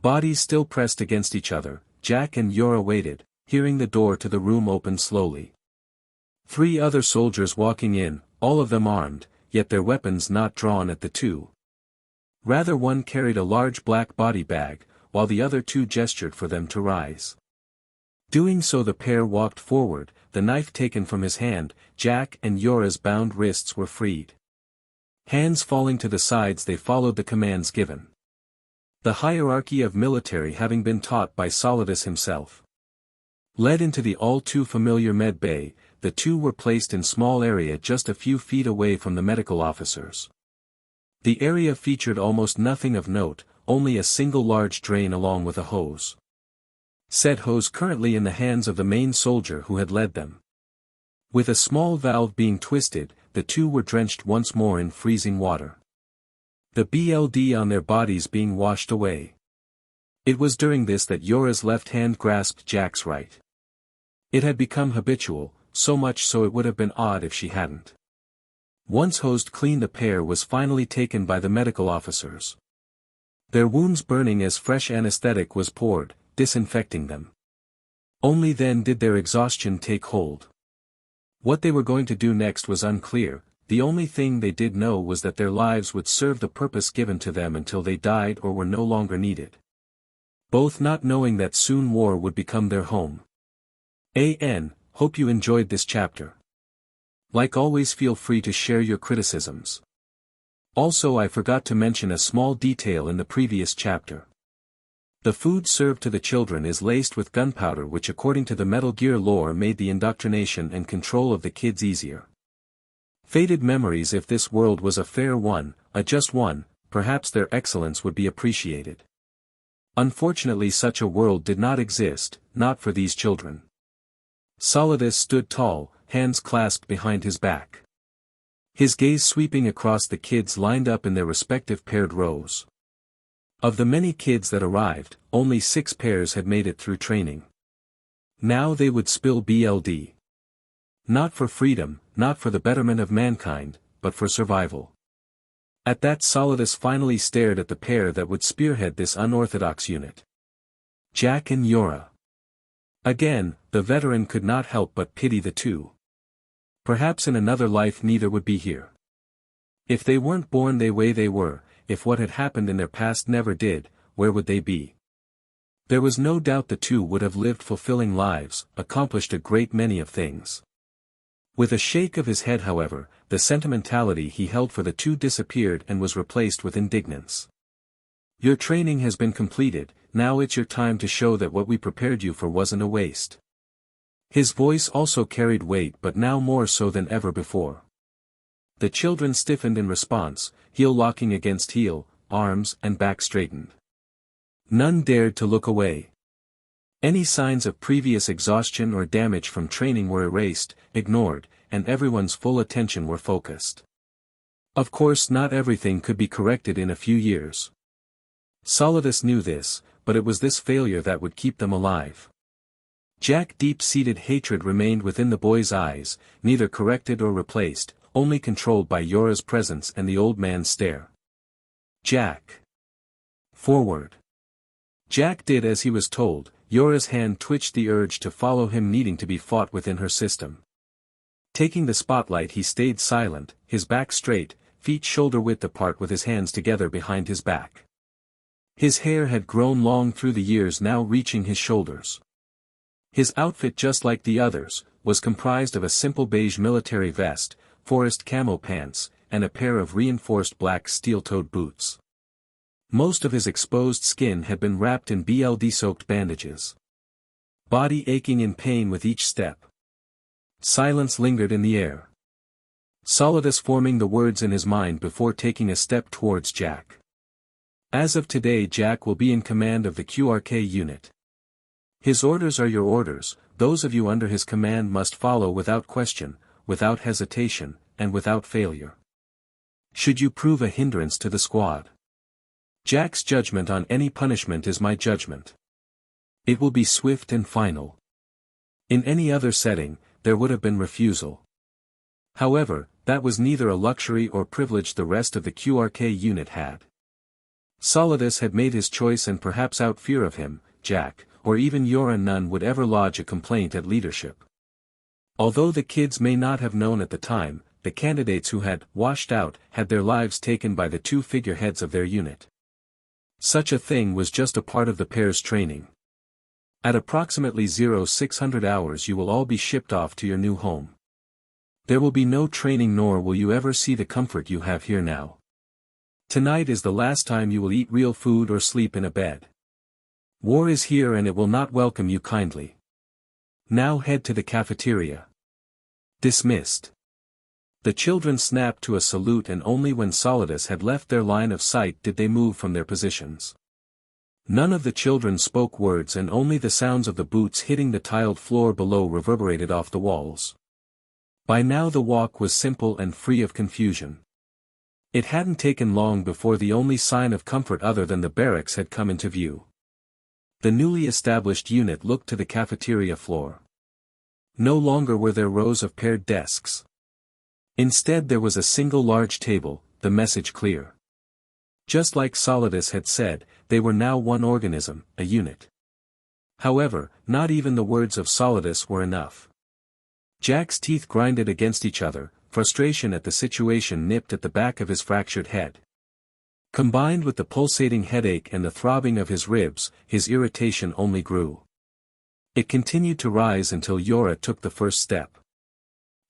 Bodies still pressed against each other, Jack and Yora waited, hearing the door to the room open slowly. 3 other soldiers walking in, all of them armed, yet their weapons not drawn at the two. Rather, one carried a large black body bag, while the other 2 gestured for them to rise. Doing so, the pair walked forward, the knife taken from his hand. Jack and Yora's bound wrists were freed. Hands falling to the sides, they followed the commands given. The hierarchy of military having been taught by Solidus himself. Led into the all too familiar med bay, the two were placed in small area just a few feet away from the medical officers. The area featured almost nothing of note, only a single large drain along with a hose. Said hose currently in the hands of the main soldier who had led them. With a small valve being twisted, the two were drenched once more in freezing water. The blood on their bodies being washed away. It was during this that Yora's left hand grasped Jack's right. It had become habitual, so much so it would have been odd if she hadn't. Once hosed clean, the pair was finally taken by the medical officers. Their wounds burning as fresh anesthetic was poured, disinfecting them. Only then did their exhaustion take hold. What they were going to do next was unclear. The only thing they did know was that their lives would serve the purpose given to them until they died or were no longer needed. Both not knowing that soon war would become their home. Hope you enjoyed this chapter. Like always, feel free to share your criticisms. Also, I forgot to mention a small detail in the previous chapter. The food served to the children is laced with gunpowder, which according to the Metal Gear lore made the indoctrination and control of the kids easier. Faded memories. If this world was a fair one, a just one, perhaps their excellence would be appreciated. Unfortunately, such a world did not exist, not for these children. Solidus stood tall, hands clasped behind his back. His gaze sweeping across the kids lined up in their respective paired rows. Of the many kids that arrived, only 6 pairs had made it through training. Now they would spill blood. Not for freedom, not for the betterment of mankind, but for survival. At that, Solidus finally stared at the pair that would spearhead this unorthodox unit. Jack and Yora. Again, the veteran could not help but pity the two. Perhaps in another life neither would be here. If they weren't born the way they were, if what had happened in their past never did, where would they be? There was no doubt the two would have lived fulfilling lives, accomplished a great many of things. With a shake of his head, however, the sentimentality he held for the two disappeared and was replaced with indignance. Your training has been completed, now it's your time to show that what we prepared you for wasn't a waste. His voice also carried weight, but now more so than ever before. The children stiffened in response, heel locking against heel, arms and back straightened. None dared to look away. Any signs of previous exhaustion or damage from training were erased, ignored, and everyone's full attention were focused. Of course, not everything could be corrected in a few years. Solidus knew this, but it was this failure that would keep them alive. Jack's deep-seated hatred remained within the boy's eyes, neither corrected or replaced, only controlled by Yora's presence and the old man's stare. Jack. Forward. Jack did as he was told. Yora's hand twitched, the urge to follow him needing to be fought within her system. Taking the spotlight, he stayed silent, his back straight, feet shoulder-width apart with his hands together behind his back. His hair had grown long through the years, now reaching his shoulders. His outfit, just like the others, was comprised of a simple beige military vest, forest camo pants, and a pair of reinforced black steel-toed boots. Most of his exposed skin had been wrapped in blood-soaked bandages. Body aching in pain with each step. Silence lingered in the air. Solidus forming the words in his mind before taking a step towards Jack. As of today, Jack will be in command of the QRK unit. His orders are your orders, those of you under his command must follow without question, without hesitation, and without failure. Should you prove a hindrance to the squad, Jack's judgment on any punishment is my judgment. It will be swift and final. In any other setting, there would have been refusal. However, that was neither a luxury or privilege the rest of the QRK unit had. Solidus had made his choice, and perhaps out fear of him, Jack, or even Yora, none would ever lodge a complaint at leadership. Although the kids may not have known at the time, the candidates who had washed out had their lives taken by the two figureheads of their unit. Such a thing was just a part of the pair's training. At approximately 0600 hours you will all be shipped off to your new home. There will be no training, nor will you ever see the comfort you have here now. Tonight is the last time you will eat real food or sleep in a bed. War is here and it will not welcome you kindly. Now head to the cafeteria. Dismissed. The children snapped to a salute, and only when Solidus had left their line of sight did they move from their positions. None of the children spoke words, and only the sounds of the boots hitting the tiled floor below reverberated off the walls. By now the walk was simple and free of confusion. It hadn't taken long before the only sign of comfort other than the barracks had come into view. The newly established unit looked to the cafeteria floor. No longer were there rows of paired desks. Instead there was a single large table, the message clear. Just like Solidus had said, they were now one organism, a unit. However, not even the words of Solidus were enough. Jack's teeth grinded against each other, frustration at the situation nipped at the back of his fractured head. Combined with the pulsating headache and the throbbing of his ribs, his irritation only grew. It continued to rise until Yora took the first step.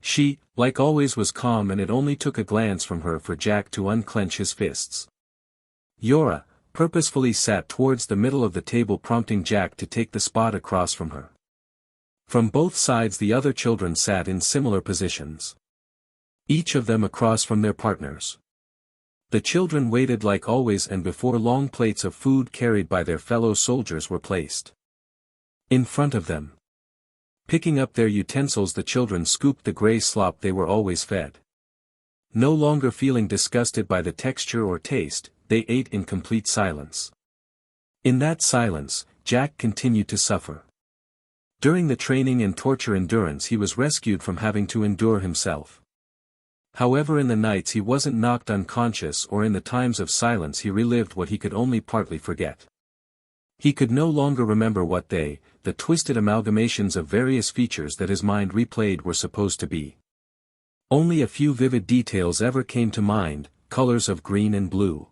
She, like always, was calm, and it only took a glance from her for Jack to unclench his fists. Yora purposefully sat towards the middle of the table, prompting Jack to take the spot across from her. From both sides the other children sat in similar positions. Each of them across from their partners. The children waited like always, and before long plates of food carried by their fellow soldiers were placed in front of them. Picking up their utensils, the children scooped the gray slop they were always fed. No longer feeling disgusted by the texture or taste, they ate in complete silence. In that silence, Jack continued to suffer. During the training and torture endurance he was rescued from having to endure himself. However, in the nights he wasn't knocked unconscious, or in the times of silence he relived what he could only partly forget. He could no longer remember what the twisted amalgamations of various features that his mind replayed were supposed to be. Only a few vivid details ever came to mind, colors of green and blue.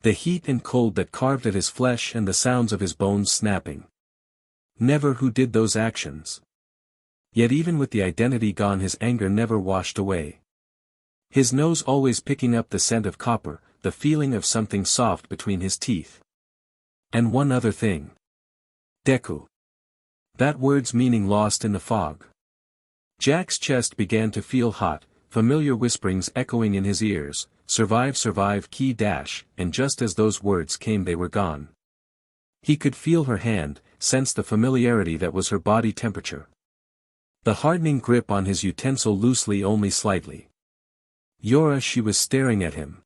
The heat and cold that carved at his flesh, and the sounds of his bones snapping. Never who did those actions. Yet even with the identity gone, his anger never washed away. His nose always picking up the scent of copper, the feeling of something soft between his teeth. And one other thing. Deku. That word's meaning lost in the fog. Jack's chest began to feel hot, familiar whisperings echoing in his ears, survive, key dash, and just as those words came they were gone. He could feel her hand, sense the familiarity that was her body temperature. The hardening grip on his utensil loosely, only slightly. Yora, she was staring at him.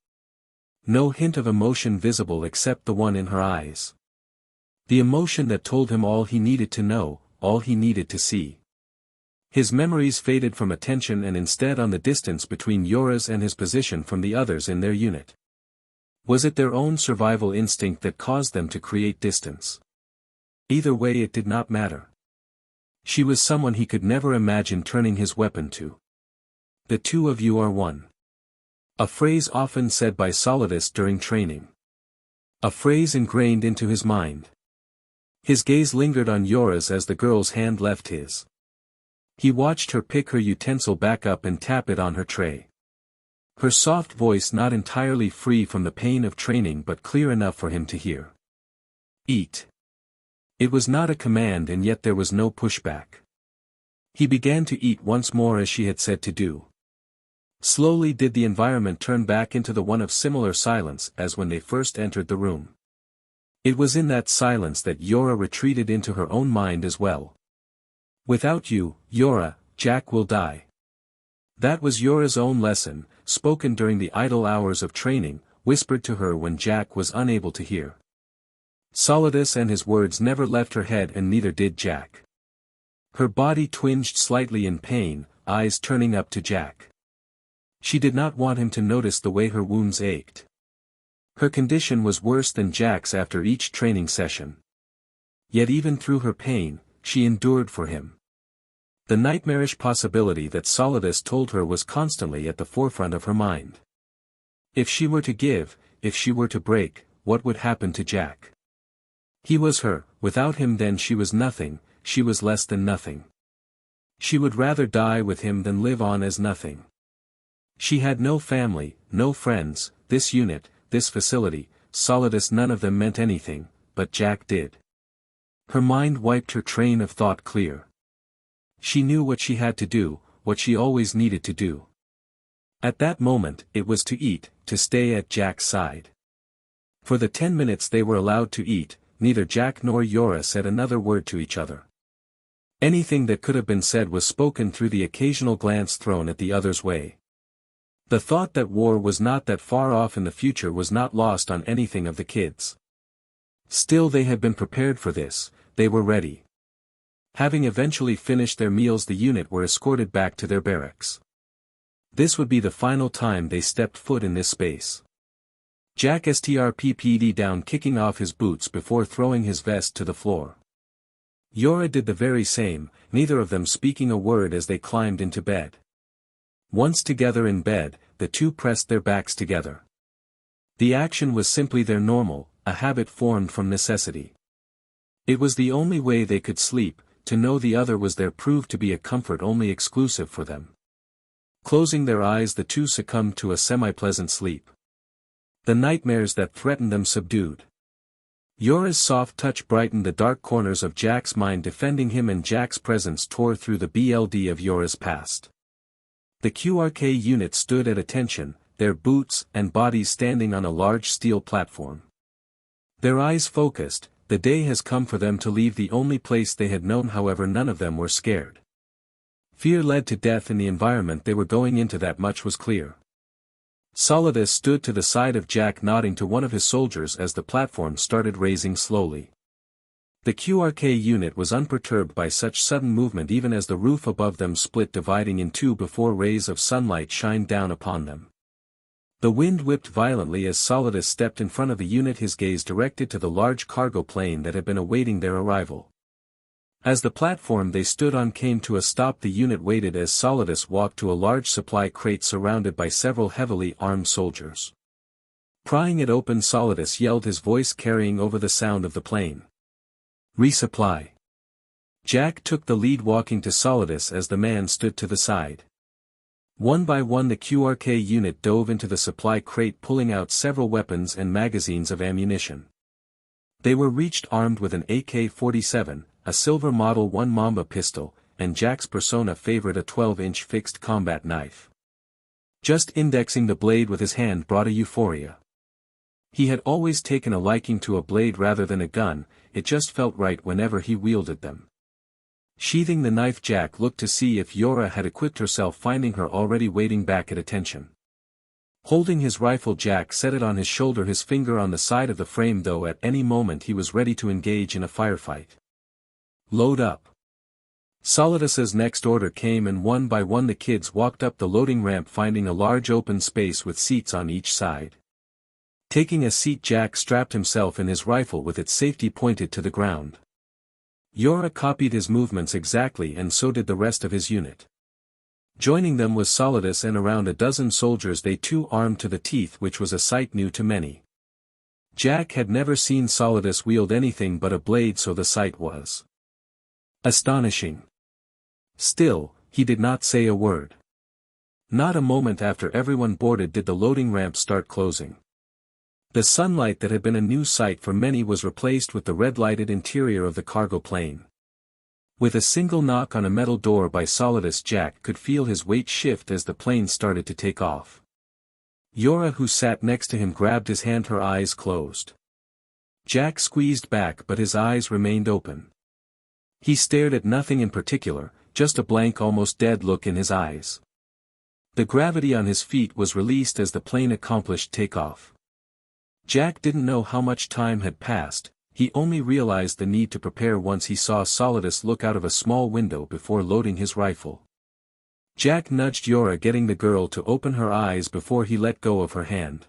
No hint of emotion visible except the one in her eyes. The emotion that told him all he needed to know, all he needed to see. His memories faded from attention and instead on the distance between Yora's and his position from the others in their unit. Was it their own survival instinct that caused them to create distance? Either way it did not matter. She was someone he could never imagine turning his weapon to. The two of you are one. A phrase often said by Solidus during training. A phrase ingrained into his mind. His gaze lingered on Yora's as the girl's hand left his. He watched her pick her utensil back up and tap it on her tray. Her soft voice not entirely free from the pain of training but clear enough for him to hear. Eat. It was not a command and yet there was no pushback. He began to eat once more as she had said to do. Slowly did the environment turn back into the one of similar silence as when they first entered the room. It was in that silence that Yora retreated into her own mind as well. Without you, Yora, Jack will die. That was Yora's own lesson, spoken during the idle hours of training, whispered to her when Jack was unable to hear. Solidus and his words never left her head and neither did Jack. Her body twinged slightly in pain, eyes turning up to Jack. She did not want him to notice the way her wounds ached. Her condition was worse than Jack's after each training session. Yet even through her pain, she endured for him. The nightmarish possibility that Solidus told her was constantly at the forefront of her mind. If she were to give, if she were to break, what would happen to Jack? He was her, without him then she was nothing, she was less than nothing. She would rather die with him than live on as nothing. She had no family, no friends, this unit, this facility, Solidus none of them meant anything, but Jack did. Her mind wiped her train of thought clear. She knew what she had to do, what she always needed to do. At that moment, it was to eat, to stay at Jack's side. For the 10 minutes they were allowed to eat, neither Jack nor Yora said another word to each other. Anything that could have been said was spoken through the occasional glance thrown at the other's way. The thought that war was not that far off in the future was not lost on anything of the kids. Still they had been prepared for this, they were ready. Having eventually finished their meals the unit were escorted back to their barracks. This would be the final time they stepped foot in this space. Jack strpped down kicking off his boots before throwing his vest to the floor. Yora did the very same, neither of them speaking a word as they climbed into bed. Once together in bed, the two pressed their backs together. The action was simply their normal, a habit formed from necessity. It was the only way they could sleep, to know the other was there proved to be a comfort only exclusive for them. Closing their eyes the two succumbed to a semi-pleasant sleep. The nightmares that threatened them subdued. Yora's soft touch brightened the dark corners of Jack's mind defending him and Jack's presence tore through the BLD of Yora's past. The QRK unit stood at attention, their boots and bodies standing on a large steel platform. Their eyes focused, the day has come for them to leave the only place they had known however none of them were scared. Fear led to death in the environment they were going into that much was clear. Solidus stood to the side of Jack nodding to one of his soldiers as the platform started raising slowly. The QRK unit was unperturbed by such sudden movement even as the roof above them split dividing in two before rays of sunlight shined down upon them. The wind whipped violently as Solidus stepped in front of the unit his gaze directed to the large cargo plane that had been awaiting their arrival. As the platform they stood on came to a stop the unit waited as Solidus walked to a large supply crate surrounded by several heavily armed soldiers. Prying it open Solidus yelled his voice carrying over the sound of the plane. Resupply. Jack took the lead walking to Solidus as the man stood to the side. One by one the QRK unit dove into the supply crate pulling out several weapons and magazines of ammunition. They were reached armed with an AK-47, a silver Model 1 Mamba pistol, and Jack's persona favorite a 12-inch fixed combat knife. Just indexing the blade with his hand brought a euphoria. He had always taken a liking to a blade rather than a gun, it just felt right whenever he wielded them. Sheathing the knife Jack looked to see if Yora had equipped herself finding her already waiting back at attention. Holding his rifle Jack set it on his shoulder his finger on the side of the frame though at any moment he was ready to engage in a firefight. Load up. Solidus's next order came and one by one the kids walked up the loading ramp finding a large open space with seats on each side. Taking a seat, Jack strapped himself in his rifle with its safety pointed to the ground. Yora copied his movements exactly and so did the rest of his unit. Joining them was Solidus and around a dozen soldiers, they too armed to the teeth, which was a sight new to many. Jack had never seen Solidus wield anything but a blade, so the sight was astonishing. Still, he did not say a word. Not a moment after everyone boarded did the loading ramp start closing. The sunlight that had been a new sight for many was replaced with the red-lighted interior of the cargo plane. With a single knock on a metal door by Solidus, Jack could feel his weight shift as the plane started to take off. Yora, who sat next to him, grabbed his hand, her eyes closed. Jack squeezed back, but his eyes remained open. He stared at nothing in particular, just a blank, almost dead look in his eyes. The gravity on his feet was released as the plane accomplished takeoff. Jack didn't know how much time had passed, he only realized the need to prepare once he saw Solidus look out of a small window before loading his rifle. Jack nudged Yora, getting the girl to open her eyes before he let go of her hand.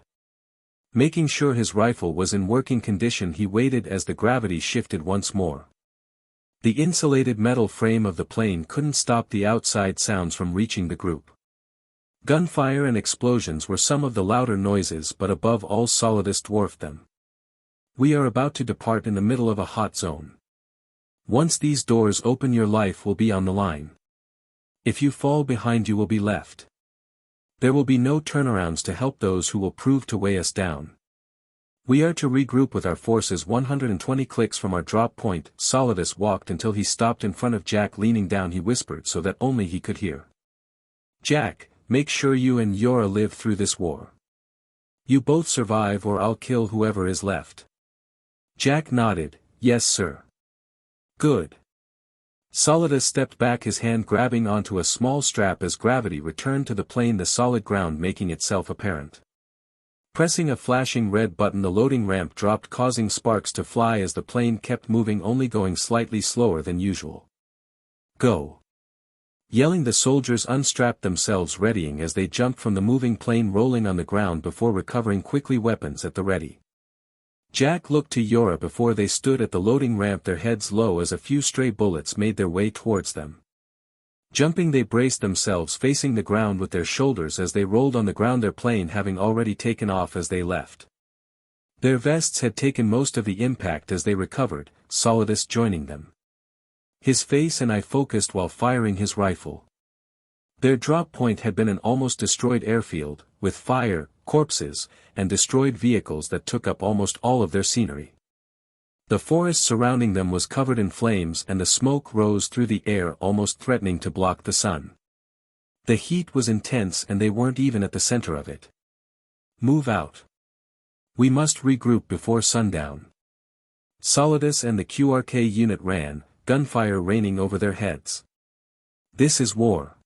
Making sure his rifle was in working condition, he waited as the gravity shifted once more. The insulated metal frame of the plane couldn't stop the outside sounds from reaching the group. Gunfire and explosions were some of the louder noises, but above all Solidus dwarfed them. We are about to depart in the middle of a hot zone. Once these doors open, your life will be on the line. If you fall behind, you will be left. There will be no turnarounds to help those who will prove to weigh us down. We are to regroup with our forces 120 clicks from our drop point. Solidus walked until he stopped in front of Jack. Leaning down, he whispered so that only he could hear. Jack, make sure you and Yora live through this war. You both survive or I'll kill whoever is left. Jack nodded, yes sir. Good. Solidus stepped back, his hand grabbing onto a small strap as gravity returned to the plane, the solid ground making itself apparent. Pressing a flashing red button, the loading ramp dropped, causing sparks to fly as the plane kept moving, only going slightly slower than usual. Go. Yelling, the soldiers unstrapped themselves, readying as they jumped from the moving plane, rolling on the ground before recovering quickly, weapons at the ready. Jack looked to Yora before they stood at the loading ramp, their heads low as a few stray bullets made their way towards them. Jumping, they braced themselves, facing the ground with their shoulders as they rolled on the ground, their plane having already taken off as they left. Their vests had taken most of the impact as they recovered, Solidus joining them. His face and eye focused while firing his rifle. Their drop point had been an almost destroyed airfield, with fire, corpses, and destroyed vehicles that took up almost all of their scenery. The forest surrounding them was covered in flames and the smoke rose through the air, almost threatening to block the sun. The heat was intense and they weren't even at the center of it. Move out. We must regroup before sundown. Solidus and the QRK unit ran, gunfire raining over their heads. This is war.